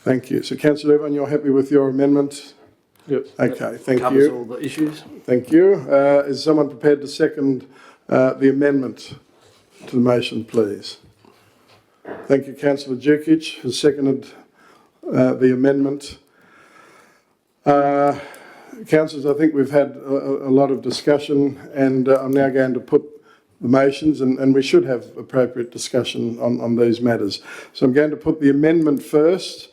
Thank you. So, Councillor Irvine, you're happy with your amendment? yep, Okay, thank covers you. all the issues. Thank you. Is someone prepared to second the amendment to the motion, please? Thank you. Councillor Jukic has seconded the amendment. Councillors, I think we've had a lot of discussion, and I'm now going to put the motions, and we should have appropriate discussion on these matters. So I'm going to put the amendment first,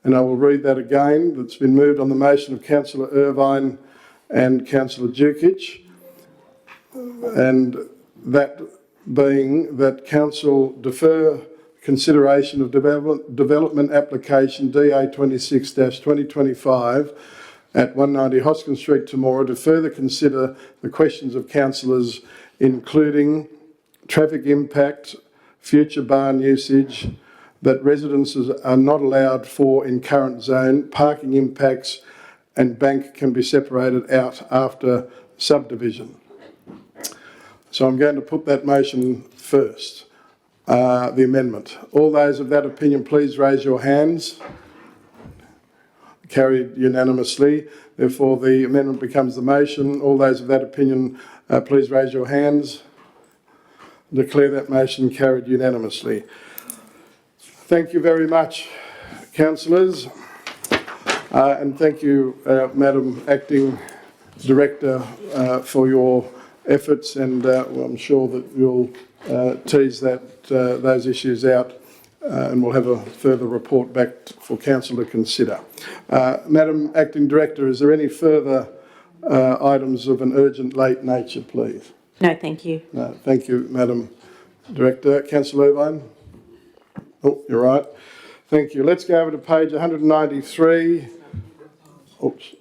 and I will read that again. That's been moved on the motion of Councillor Irvine and Councillor Jukic, and that being that council defer consideration of development application DA 26-2025 at 190 Hoskin Street, Temora, to further consider the questions of councillors, including traffic impact, future barn usage, that residences are not allowed for in current zone, parking impacts, and bank can be separated out after subdivision. So I'm going to put that motion first, the amendment. All those of that opinion, please raise your hands. Carried unanimously. Therefore, the amendment becomes the motion. All those of that opinion, please raise your hands. Declare that motion carried unanimously. Thank you very much, councillors, and thank you, Madam Acting Director, for your efforts, and well, I'm sure that you'll tease those issues out, and we'll have a further report back for council to consider. Madam Acting Director, is there any further items of an urgent late nature, please? No, thank you. No, thank you, Madam Director. Councillor Irvine? Oh, you're right. Thank you. Let's go over to page 193. Oops.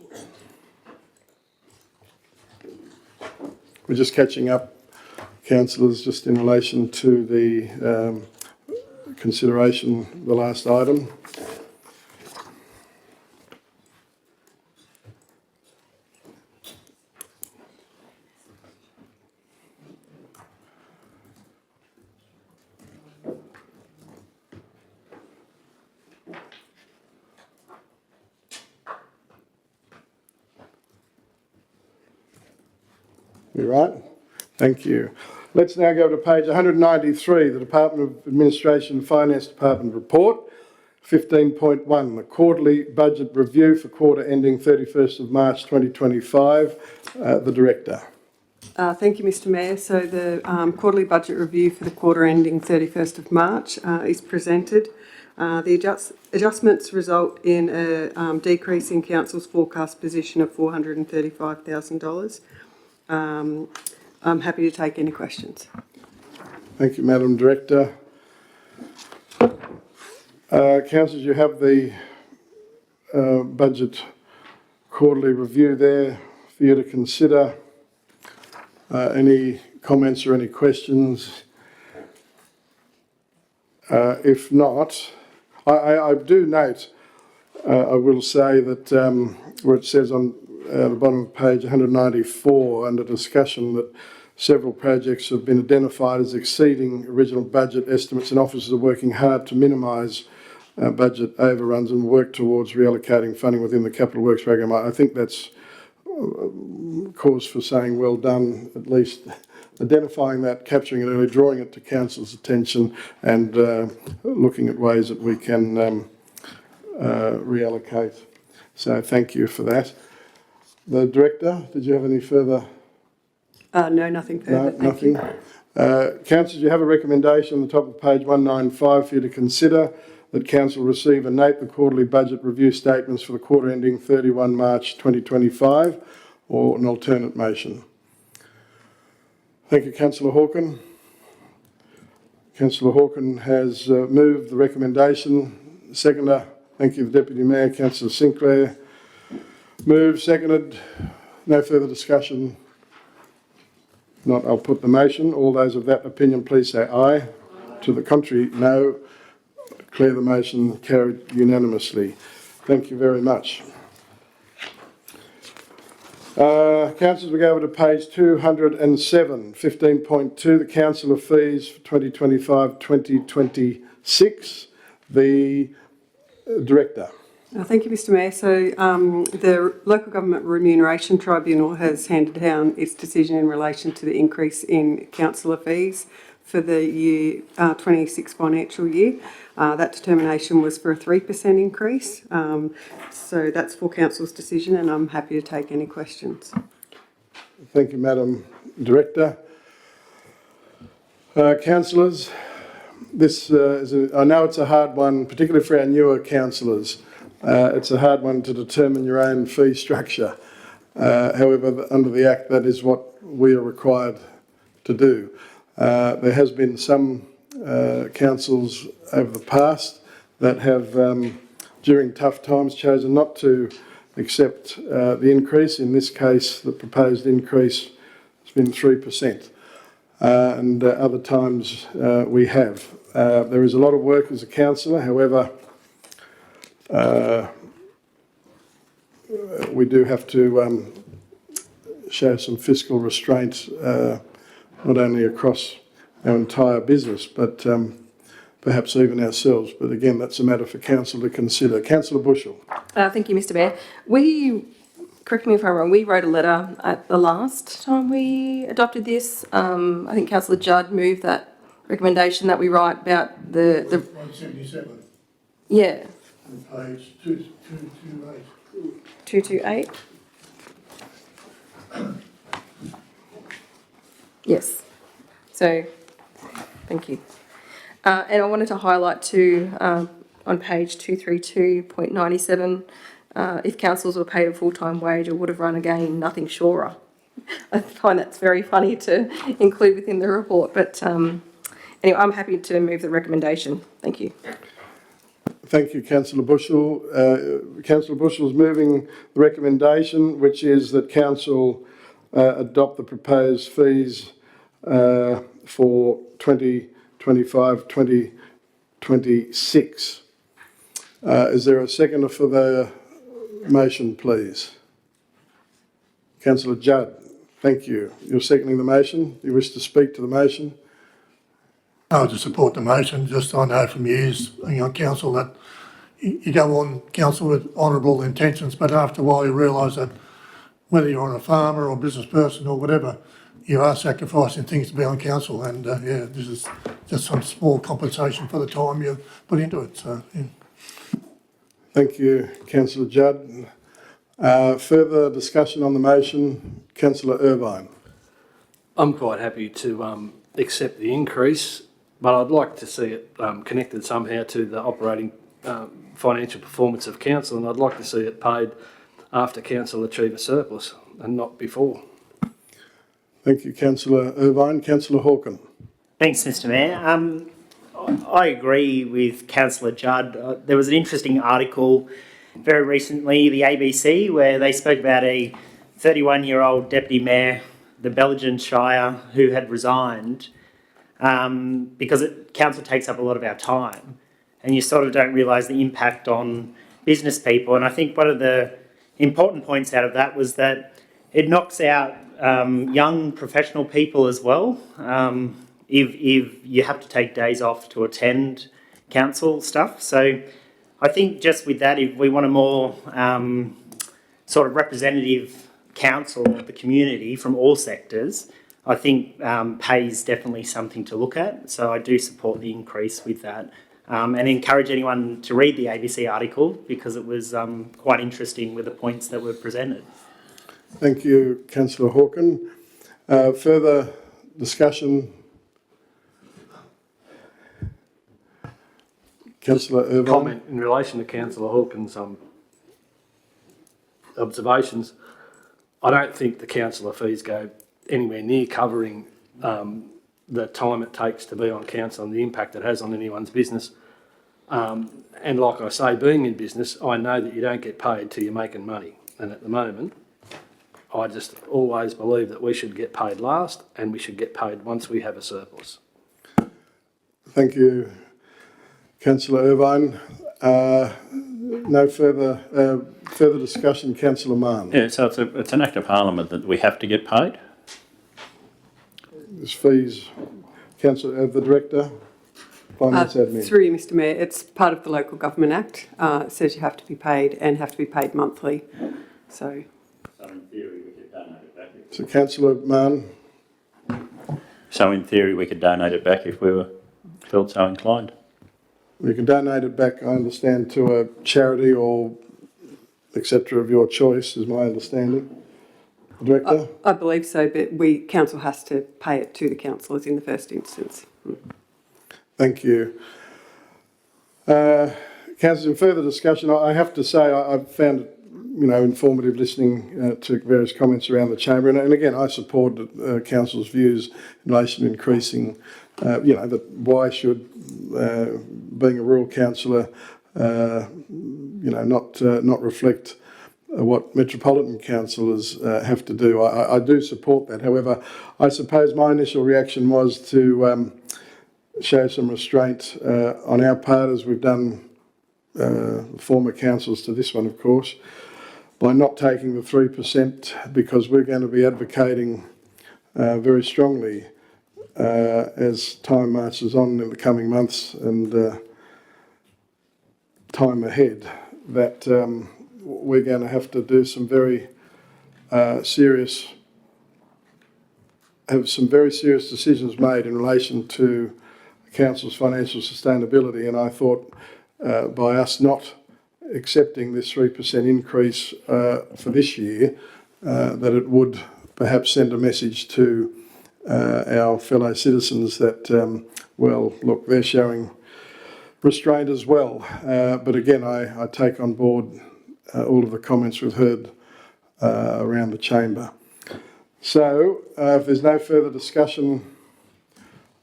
We're just catching up, councillors, just in relation to the consideration, the last item. You're right. Thank you. Let's now go to page 193, the Department of Administration and Finance Department report, 15.1, the quarterly budget review for quarter ending 31st of March 2025. The Director. Thank you, Mr Mayor. So the quarterly budget review for the quarter ending 31st of March is presented. The adjustments result in a decrease in council's forecast position of $435,000. I'm happy to take any questions. Thank you, Madam Director. Councillors, you have the budget quarterly review there for you to consider. Any comments or any questions? If not, I do note, I will say that where it says on the bottom of page 194 under discussion that several projects have been identified as exceeding original budget estimates and officers are working hard to minimise budget overruns and work towards reallocating funding within the capital works program. I think that's cause for saying well done, at least identifying that, capturing it early, drawing it to council's attention and looking at ways that we can reallocate. So thank you for that. The Director, did you have any further? No, nothing further. No, nothing. Councillors, you have a recommendation on the top of page 195 for you to consider that Council receive and note the quarterly budget review statements for the quarter ending 31 March 2025 or an alternate motion. Thank you, Councillor Hawken. Councillor Hawken has moved the recommendation. Seconder, thank you, the Deputy Mayor, Councillor Sinclair. Moved, seconded. No further discussion. Not, I'll put the motion. All those of that opinion, please say aye. To the contrary, no. Declare the motion carried unanimously. Thank you very much. Councillors, we go over to page 207, 15.2, the Council of Fees for 2025-2026. The Director. Thank you, Mr Mayor. So the Local Government Remuneration Tribunal has handed down its decision in relation to the increase in councillor fees for the year 26 financial year. That determination was for a 3% increase. So that's for Council's decision and I'm happy to take any questions. Thank you, Madam Director. Councillors, this I know it's a hard one, particularly for our newer councillors. It's a hard one to determine your own fee structure. However, under the Act, that is what we are required to do. There has been some councils over the past that have, during tough times, chosen not to accept the increase. In this case, the proposed increase has been 3%. And other times we have. There is a lot of work as a councillor, however, we do have to show some fiscal restraint, not only across our entire business, but perhaps even ourselves. But again, that's a matter for council to consider. Councillor Bushell. Thank you, Mr Mayor. Correct me if I'm wrong, we wrote a letter at the last time we adopted this. I think Councillor Judd moved that recommendation that we write about the 177. Yeah. On page 228. 228. Yes. So, thank you. And I wanted to highlight too, on page 232.97, if councils were paid a full-time wage, it would have run again nothing surer. I find that's very funny to include within the report, but anyway, I'm happy to move the recommendation. Thank you. Thank you, Councillor Bushell. Councillor Bushell is moving the recommendation, which is that council adopt the proposed fees for 2025-2026. Is there a seconder for the motion, please? Councillor Judd, thank you. You're seconding the motion. You wish to speak to the motion? I would support the motion. Just I know from years being on council that you go on council with honourable intentions, but after a while you realise that whether you're on a farmer or business person or whatever, you are sacrificing things to be on council, and yeah, this is just some small compensation for the time you put into it. So, yeah. Thank you, Councillor Judd. Further discussion on the motion, Councillor Irvine. I'm quite happy to accept the increase, but I'd like to see it connected somehow to the operating financial performance of council, and I'd like to see it paid after council achieve a surplus and not before. Thank you, Councillor Irvine. Councillor Hawken. Thanks, Mr Mayor. I agree with Councillor Judd. There was an interesting article very recently the ABC, where they spoke about a 31-year-old deputy mayor, the Belgian Shire, who had resigned because council takes up a lot of our time, and you sort of don't realise the impact on business people. And I think one of the important points out of that was that it knocks out young professional people as well. If you have to take days off to attend council stuff. So I think just with that, if we want a more sort of representative council of the community from all sectors, I think pay is definitely something to look at. So I do support the increase with that, and encourage anyone to read the ABC article because it was quite interesting with the points that were presented. Thank you, Councillor Hawken. Further discussion? Councillor Irvine. Comment in relation to Councillor Hawkins' observations. I don't think the councillor fees go anywhere near covering the time it takes to be on council and the impact it has on anyone's business. And like I say, being in business, I know that you don't get paid till you're making money. And at the moment, I just always believe that we should get paid last and we should get paid once we have a surplus. Thank you, Councillor Irvine. No further discussion, Councillor Mann. Yeah, so it's an act of Parliament that we have to get paid. There's fees, Councillor, the Director, Finance Admin. Through you, Mr Mayor, it's part of the Local Government Act. It says you have to be paid and have to be paid monthly. So in theory, we could donate it back. So, Councillor Mann. So in theory, we could donate it back if we felt so inclined. You can donate it back, I understand, to a charity or etc. of your choice, is my understanding. Director? I believe so, but council has to pay it to the councillors in the first instance. Thank you. Councillor, in further discussion, I have to say I've found it, informative listening to various comments around the chamber, and again, I support council's views in relation to increasing, that why should being a rural councillor, not reflect what metropolitan councillors have to do. I do support that. However, I suppose my initial reaction was to show some restraint on our part, as we've done former councils to this one, of course, by not taking the 3%, because we're going to be advocating very strongly as time marches on in the coming months and time ahead, that we're going to have to do some very serious decisions made in relation to council's financial sustainability. And I thought by us not accepting this 3% increase for this year, that it would perhaps send a message to our fellow citizens that, well, look, they're showing restraint as well. But again, I take on board all of the comments we've heard around the chamber. So, if there's no further discussion,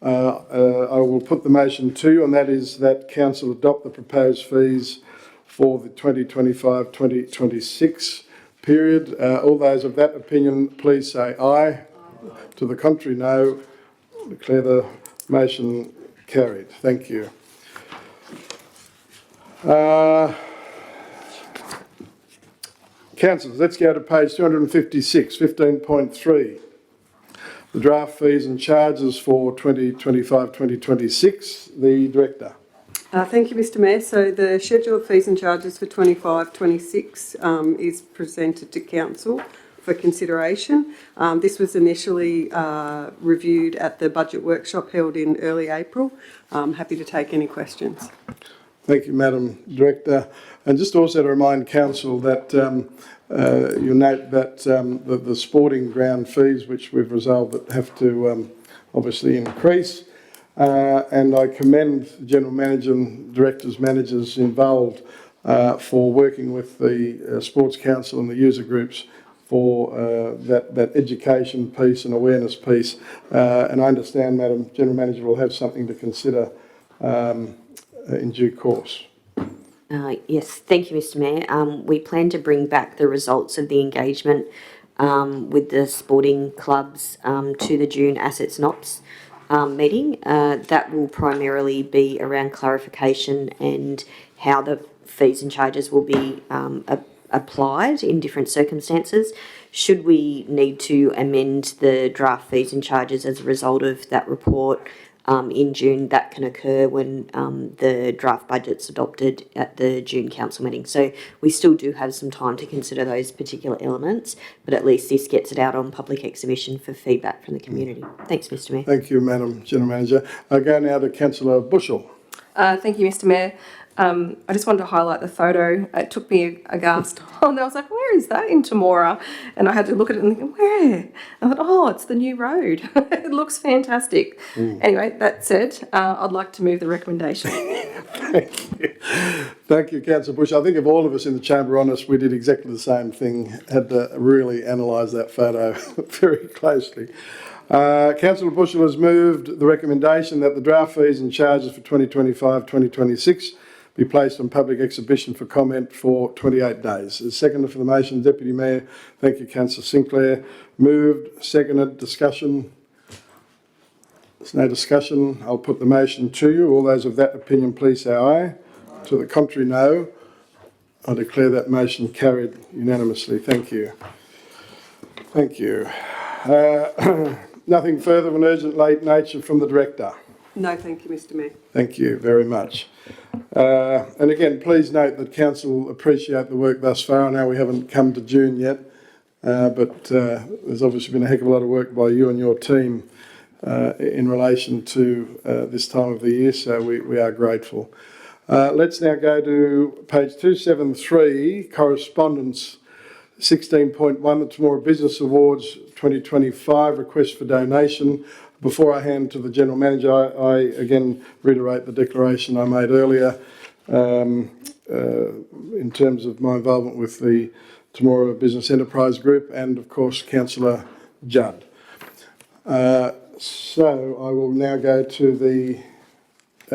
I will put the motion to you, and that is that council adopt the proposed fees for the 2025-2026 period. All those of that opinion, please say aye. To the contrary, no. Declare the motion carried. Thank you. Councillors, let's go to page 256, 15.3. The draft fees and charges for 2025-2026. The Director. Thank you, Mr Mayor. So the scheduled fees and charges for 25-26 is presented to council for consideration. This was initially reviewed at the budget workshop held in early April. I'm happy to take any questions. Thank you, Madam Director. And just also to remind council that you'll note that the sporting ground fees, which we've resolved that have to obviously increase, and I commend the General Manager and Directors, Managers involved for working with the Sports Council and the user groups for that education piece and awareness piece. And I understand, Madam General Manager, will have something to consider in due course. Yes, thank you, Mr. Mayor. We plan to bring back the results of the engagement with the sporting clubs to the June Assets and Ops meeting. That will primarily be around clarification and how the fees and charges will be applied in different circumstances. Should we need to amend the draft fees and charges as a result of that report in June, that can occur when the draft budget's adopted at the June council meeting. So we still do have some time to consider those particular elements, but at least this gets it out on public exhibition for feedback from the community. Thanks, Mr. Mayor. Thank you, Madam General Manager. I go now to Councillor Bushell. Thank you, Mr. Mayor. I just wanted to highlight the photo. It took me aghast. And I was like, where is that in Temora? And I had to look at it and think, where? I thought, oh, it's the new road. It looks fantastic. Anyway, that said, I'd like to move the recommendation. Thank you. Thank you, Councillor Bush. I think if all of us in the chamber are honest, we did exactly the same thing, had to really analyse that photo very closely. Councillor Bushell has moved the recommendation that the draft fees and charges for 2025-2026 be placed on public exhibition for comment for 28 days. As seconder for the motion, Deputy Mayor. Thank you, Councillor Sinclair. Moved, seconded, discussion. There's no discussion. I'll put the motion to you. All those of that opinion, please say aye. To the contrary, no. I declare that motion carried unanimously. Thank you. Thank you. Nothing further of an urgent late nature from the Director. No, thank you, Mr. Mayor. Thank you very much. And again, please note that Council appreciate the work thus far. I know we haven't come to June yet, but there's obviously been a heck of a lot of work by you and your team in relation to this time of the year, so we are grateful. Let's now go to page 273, correspondence 16.1, the Temora Business Awards 2025, request for donation. Before I hand to the General Manager, I again reiterate the declaration I made earlier in terms of my involvement with the Temora Business Enterprise Group and, of course, Councillor Judd. So I will now go to the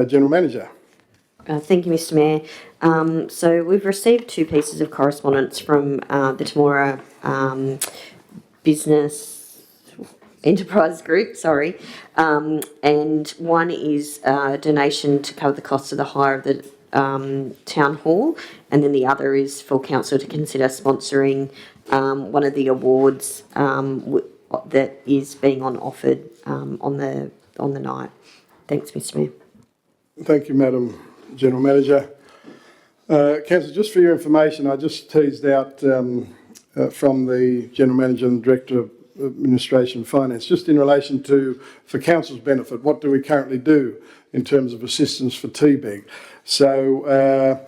General Manager. Thank you, Mr. Mayor. So we've received two pieces of correspondence from the Temora Business Enterprise Group, and one is a donation to cover the cost of the hire of the town hall, and then the other is for council to consider sponsoring one of the awards that is being offered on the night. Thanks, Mr. Mayor. Thank you, Madam General Manager. Councillor, just for your information, I just teased out from the General Manager and Director of Administration and Finance, just in relation to, for Council's benefit, what do we currently do in terms of assistance for TBEG? So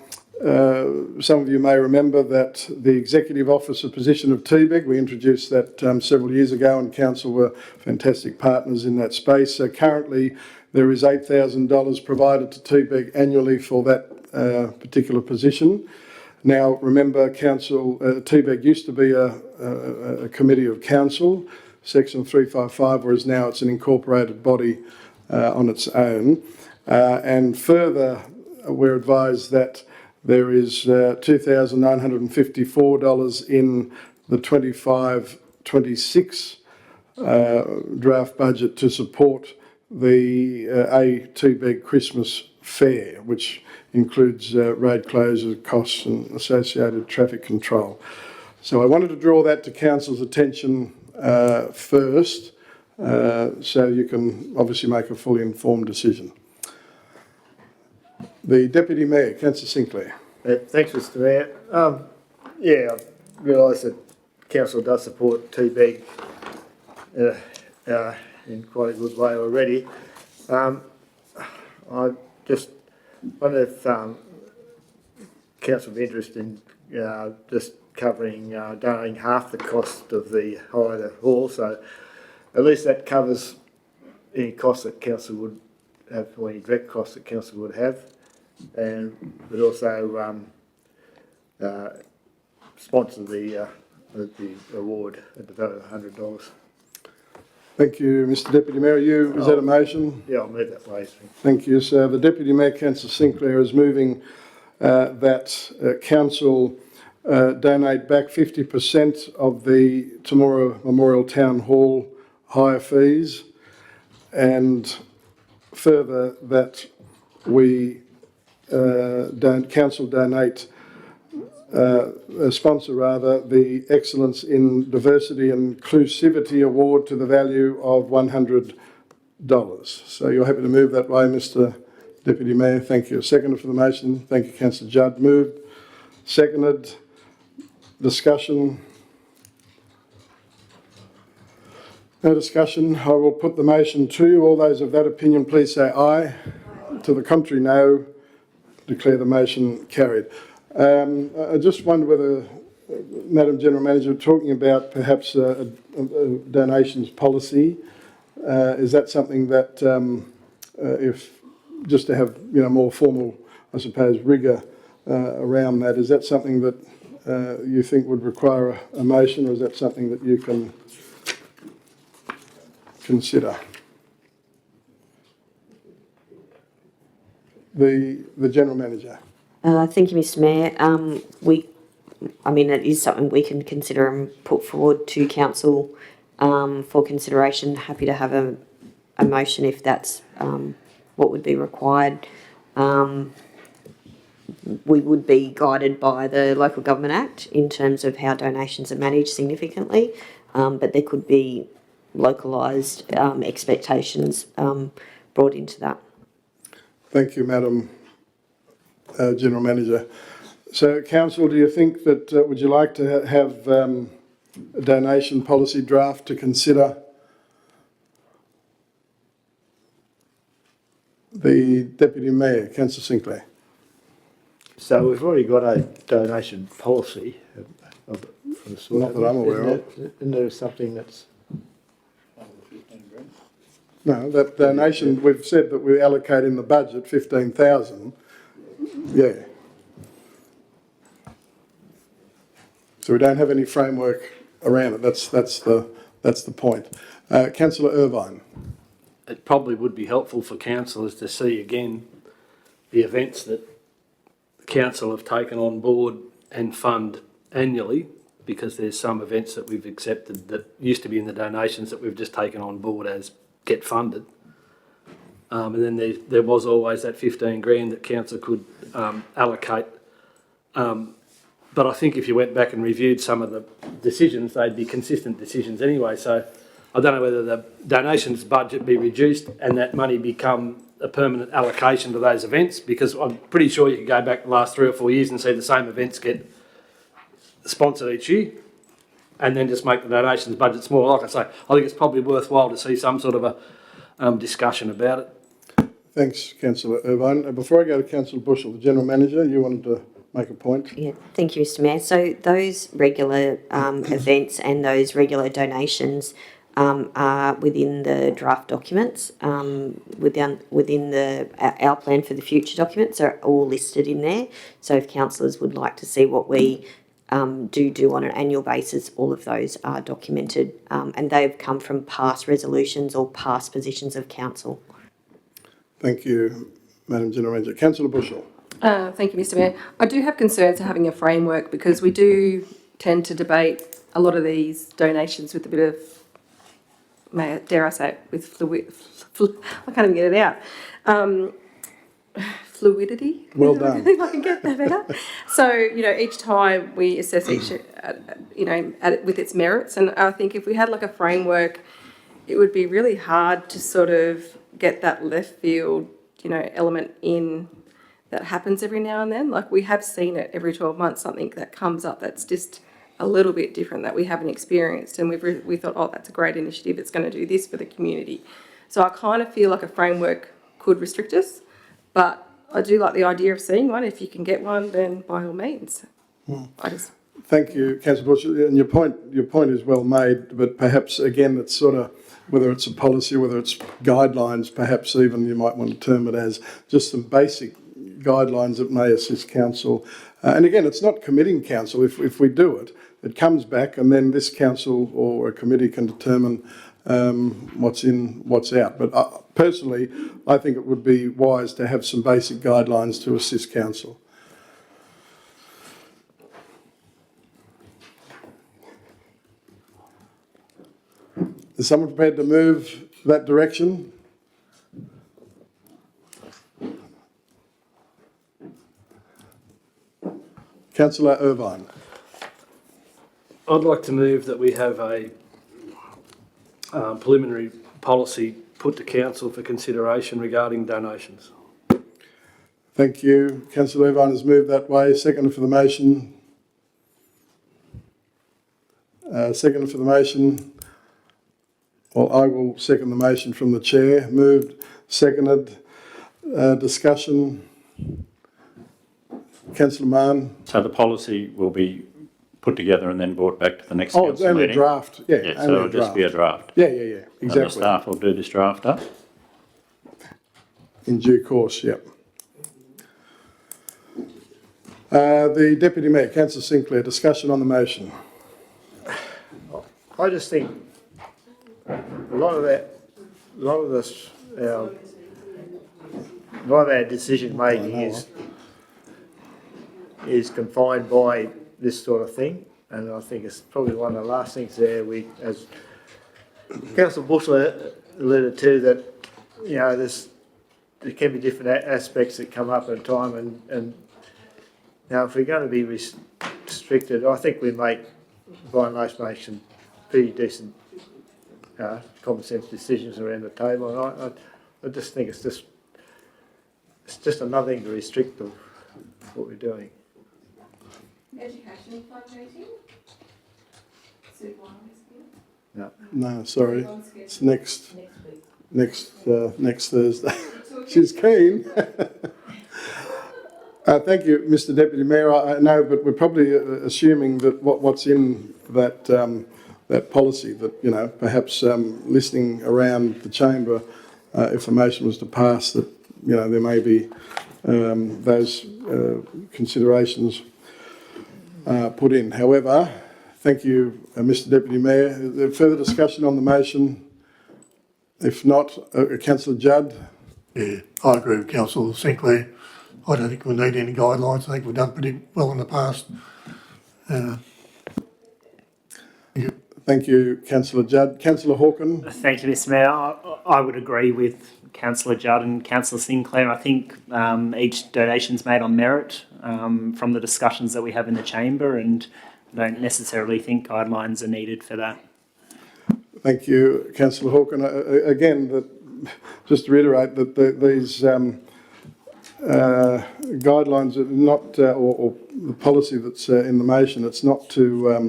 some of you may remember that the Executive Officer position of TBEG, we introduced that several years ago, and Council were fantastic partners in that space. So currently there is $8,000 provided to TBEG annually for that particular position. Now, remember, Council, TBEG used to be a committee of council, Section 355, whereas now it's an incorporated body on its own. And further, we're advised that there is $2,954 in the 25-26 draft budget to support the TBEG Christmas Fair, which includes road closure costs and associated traffic control. So I wanted to draw that to Council's attention first, so you can obviously make a fully informed decision. The Deputy Mayor, Councillor Sinclair. Thanks, Mr. Mayor. Yeah, I realise that Council does support TBEG in quite a good way already. I just wonder if Council would be interested in just covering, donating half the cost of the hire of the hall, so at least that covers any costs that Council would have, or any direct costs that Council would have, and would also sponsor the award at the value of $100. Thank you, Mr. Deputy Mayor. Is that a motion? Yeah, I'll move that way. Thank you, sir. The Deputy Mayor, Councillor Sinclair, is moving that council donate back 50% of the Temora Memorial Town Hall hire fees, and further that we council donate sponsor rather the Excellence in Diversity and Inclusivity Award to the value of $100. So you're happy to move that way, Mr. Deputy Mayor? Thank you. Seconder for the motion. Thank you, Councillor Judd. Moved. Seconded. Discussion. No discussion. I will put the motion to you. All those of that opinion, please say aye. To the contrary, no. Declare the motion carried. I just wonder whether, Madam General Manager, talking about perhaps a donations policy, is that something that, if just to have more formal, I suppose, rigour around that, is that something that you think would require a motion, or is that something that you can consider? The General Manager. Thank you, Mr. Mayor. It is something we can consider and put forward to council for consideration. Happy to have a motion if that's what would be required. We would be guided by the Local Government Act in terms of how donations are managed significantly, but there could be localised expectations brought into that. Thank you, Madam General Manager. So, Council, do you think that, would you like to have a donation policy draft to consider? The Deputy Mayor, Councillor Sinclair. So we've already got a donation policy for the sort. Not that I'm aware of. Isn't there something that's... No, that donation, we've said that we allocate in the budget 15,000. Yeah. So we don't have any framework around it. That's the point. Councillor Irvine. It probably would be helpful for councillors to see again the events that the council have taken on board and fund annually, because there's some events that we've accepted that used to be in the donations that we've just taken on board as get funded. And then there was always that 15 grand that council could allocate. But I think if you went back and reviewed some of the decisions, they'd be consistent decisions anyway. So I don't know whether the donations budget be reduced and that money become a permanent allocation to those events, because I'm pretty sure you could go back the last 3 or 4 years and see the same events get sponsored each year, and then just make the donations budget smaller. Like I say, I think it's probably worthwhile to see some sort of a discussion about it. Thanks, Councillor Irvine. Before I go to Councillor Bushell, the General Manager, you wanted to make a point? Yeah, thank you, Mr. Mayor. So those regular events and those regular donations are within the draft documents, within our plan for the future documents are all listed in there. So if councillors would like to see what we do on an annual basis, all of those are documented, and they've come from past resolutions or past positions of council. Thank you, Madam General Manager. Councillor Bushell. Thank you, Mr. Mayor. I do have concerns of having a framework, because we do tend to debate a lot of these donations with a bit of, dare I say it, with I can't even get it out. Fluidity. Well done. I think I can get that better. So, each time we assess each, with its merits. And I think if we had like a framework, it would be really hard to sort of get that left field, element in that happens every now and then. Like we have seen it every 12 months, something that comes up that's just a little bit different that we haven't experienced. And we thought, oh, that's a great initiative. It's going to do this for the community. So I kind of feel like a framework could restrict us, but I do like the idea of seeing one. If you can get one, then by all means. Thank you, Councillor Bush. And your point is well made, but perhaps again, it's sort of, whether it's a policy, whether it's guidelines, perhaps even you might want to term it as just some basic guidelines that may assist council. And again, it's not committing council. If we do it, it comes back, and then this council or a committee can determine what's in, what's out. But personally, I think it would be wise to have some basic guidelines to assist council. Is someone prepared to move that direction? Councillor Irvine. I'd like to move that we have a preliminary policy put to council for consideration regarding donations. Thank you. Councillor Irvine has moved that way. Second for the motion. Second for the motion. Well, I will second the motion from the chair. Moved, seconded. Discussion. Councillor Mann. So the policy will be put together and then brought back to the next Oh, it's council only meeting? a draft. Yeah, Yeah, only so a it'll just be a draft. Yeah, And the exactly. staff will do this draft up? In due course, yep. The Deputy Mayor, Councillor Sinclair, discussion on the motion. I just think a lot of our decision making is confined by this sort of thing, and I think it's probably one of the last things there. We, as Councillor Bush alluded to, that there can be different aspects that come up in time, and now if we're going to be restricted, I think we by and large make some pretty decent common sense decisions around the table, and I just think it's just another thing to restrict what we're doing. Education fund meeting? Sue Blythe is here. No, sorry, it's next Thursday. She's keen. Thank you, Mr. Deputy Mayor. I know, but we're probably assuming that what's in that that policy, that perhaps listening around the chamber, if the motion was to pass, that there may be those considerations put in. However, thank you, Mr. Deputy Mayor. Is there further discussion on the motion? If not, Councillor Judd. Yeah, I agree with Councillor Sinclair. I don't think we need any guidelines. I think we've done pretty well in the past. Thank you, Councillor Judd. Councillor Hawken. Thank you, Mr Mayor. I would agree with Councillor Judd and Councillor Sinclair. I think each donation's made on merit from the discussions that we have in the chamber, and I don't necessarily think guidelines are needed for that. Thank you, Councillor Hawken. Again, just to reiterate that these guidelines are not, or the policy that's in the motion, it's not to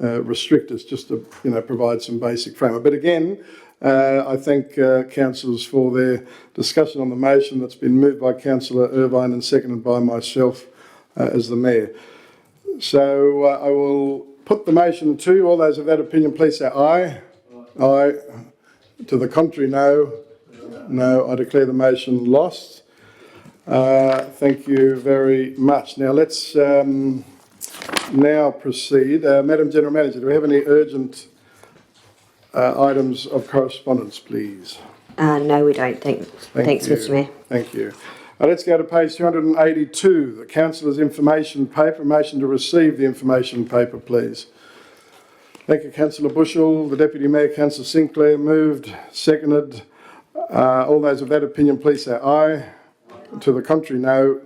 restrict us, just to provide some basic framework. But again, I thank councillors for their discussion on the motion that's been moved by Councillor Irvine and seconded by myself as the Mayor. So I will put the motion to. All those of that opinion, please say aye. Aye. To the contrary, no. No, I declare the motion lost. Thank you very much. Now let's now proceed. Madam General Manager, do we have any urgent items of correspondence, please? No, we don't. Thanks, you. Mr Mayor. Thank you. Let's go to page 282, the Councillor's information paper. Motion to receive the information paper, please. Thank you, Councillor Bushell. The Deputy Mayor, Councillor Sinclair, moved, seconded. All those of that opinion, please say aye. To the contrary, no.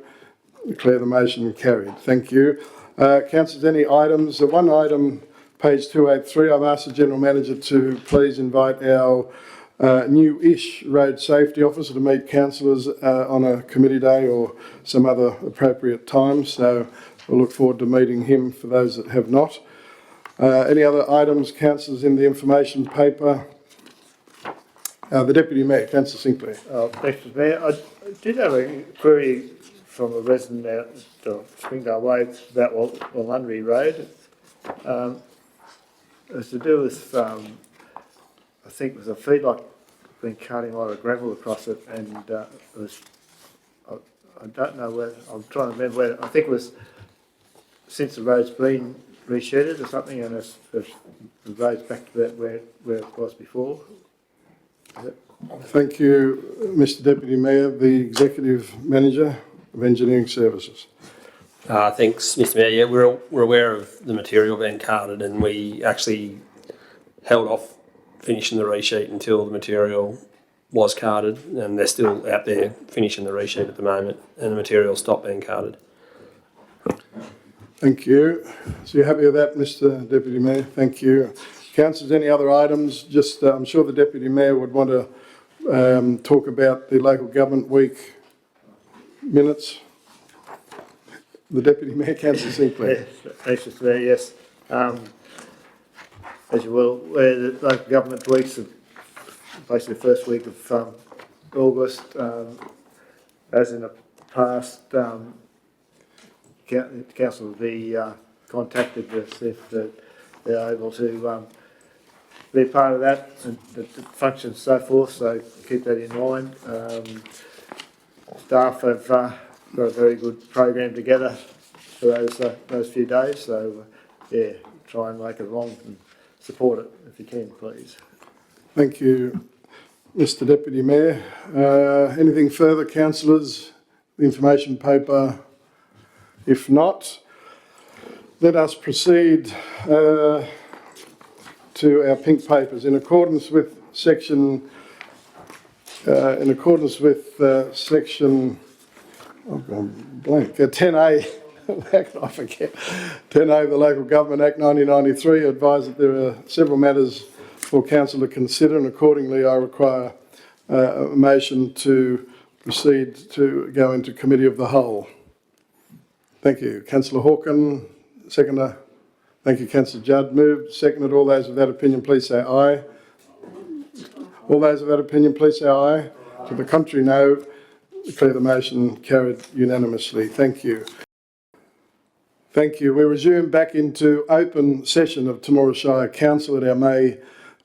Declare the motion carried. Thank you. Councillors, any items? One item, page 283, I've asked the General Manager to please invite our new-ish road safety officer to meet councillors on a committee day or some other appropriate time. So we'll look forward to meeting him for those that have not. Any other items, councillors, in the information paper? The Deputy Mayor, Councillor Sinclair. Thanks, Mr Mayor. I did have a query from a resident out at Springdale Way about Wallundry Road. It's to do with, I think it was a feedlot been carting a lot of gravel across it, and it was, I don't know whether, I'm trying to remember whether, I think it was since the road's been reshedded or something, and the road's back to that where it was before. Thank you, Mr Deputy Mayor, the Executive Manager of Engineering Services. Thanks, Mr Mayor. Yeah, we're aware of the material being carted, and we actually held off finishing the resheet until the material was carted, and they're still out there finishing the resheet at the moment, and the material stopped being carted. Thank you. So you're happy with that, Mr Deputy Mayor? Thank you. Councillors, any other items? Just, I'm sure the Deputy Mayor would want to talk about the Local Government Week minutes. The Deputy Mayor, Councillor Sinclair. Yes, thanks, Mr Mayor, yes. As you will, the local government weeks are basically the first week of August. As in the past, council will be contacted to see if they're able to be a part of that and the functions and so forth, so keep that in mind. Staff have got a very good program together for those few days, so yeah, try and make it along and support it if you can, please. Thank you, Mr Deputy Mayor. Anything further, councillors? The information paper? If not, let us proceed to our pink papers in accordance with section. Section. Oh, I've gone blank. 10A. How can I forget? 10A of the Local Government Act 1993 advised that there are several matters for council to consider, and accordingly I require a motion to proceed to go into committee of the whole. Thank you. Councillor Hawken, seconder. Thank you, Councillor Judd. Moved, seconded. All those of that opinion, please say aye. All those of that opinion, please say aye. To the contrary, no. Declare the motion carried unanimously. Thank you. Thank you. We resume back into open session of Temora Shire Council at our May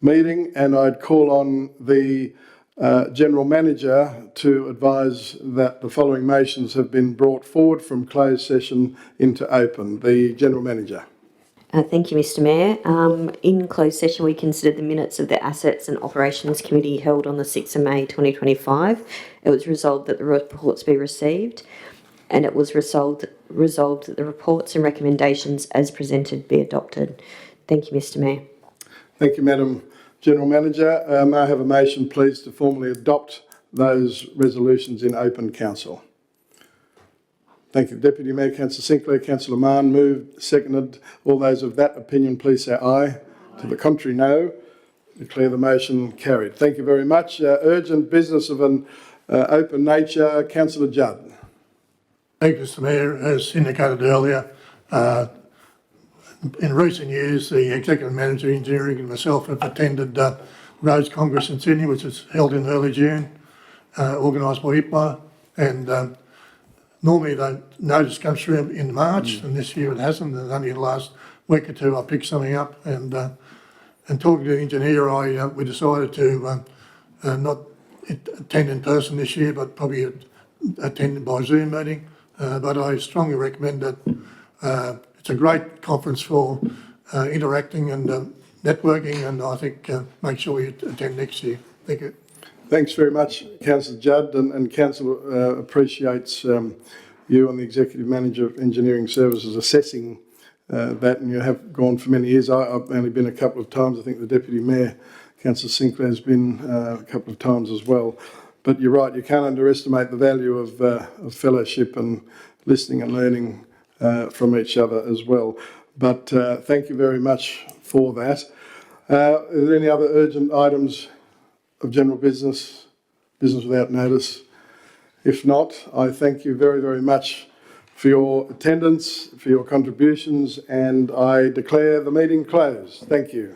meeting, and I'd call on the General Manager to advise that the following motions have been brought forward from closed session into open. The General Manager. Thank you, Mr Mayor. In closed session, we considered the minutes of the Assets and Operations Committee held on the 6th of May 2025. It was resolved that the reports be received, and it was resolved that the reports and recommendations as presented be adopted. Thank you, Mr Mayor. Thank you, Madam General Manager. May I have a motion, please, to formally adopt those resolutions in open council? Thank you. Deputy Mayor, Councillor Sinclair, Councillor Mann, moved, seconded. All those of that opinion, please say aye. To the contrary, no. Declare the motion carried. Thank you very much. Urgent business of an open nature. Councillor Judd. Thank you, Mr Mayor. As indicated earlier, in recent years, the Executive Manager Engineering and myself have attended Roads Congress in Sydney, which was held in early June, organised by IPMA, and normally the notice comes through in March, and this year it hasn't. And only the last week or two I picked something up, and talking to the engineer, we decided to not attend in person this year, but probably attend by Zoom meeting. But I strongly recommend that. It's a great conference for interacting and networking, and I think make sure you attend next year. Thank you. Thanks very much, Councillor Judd, and Council appreciates you and the Executive Manager of Engineering Services assessing that, and you have gone for many years. I've only been a couple of times. I think the Deputy Mayor, Councillor Sinclair, has been a couple of times as well. But you're right, you can't underestimate the value of fellowship and listening and learning from each other as well. But thank you very much for that. Are there any other urgent items of general business without notice? If not, I thank you very, very much for your attendance, for your contributions, and I declare the meeting closed. Thank you.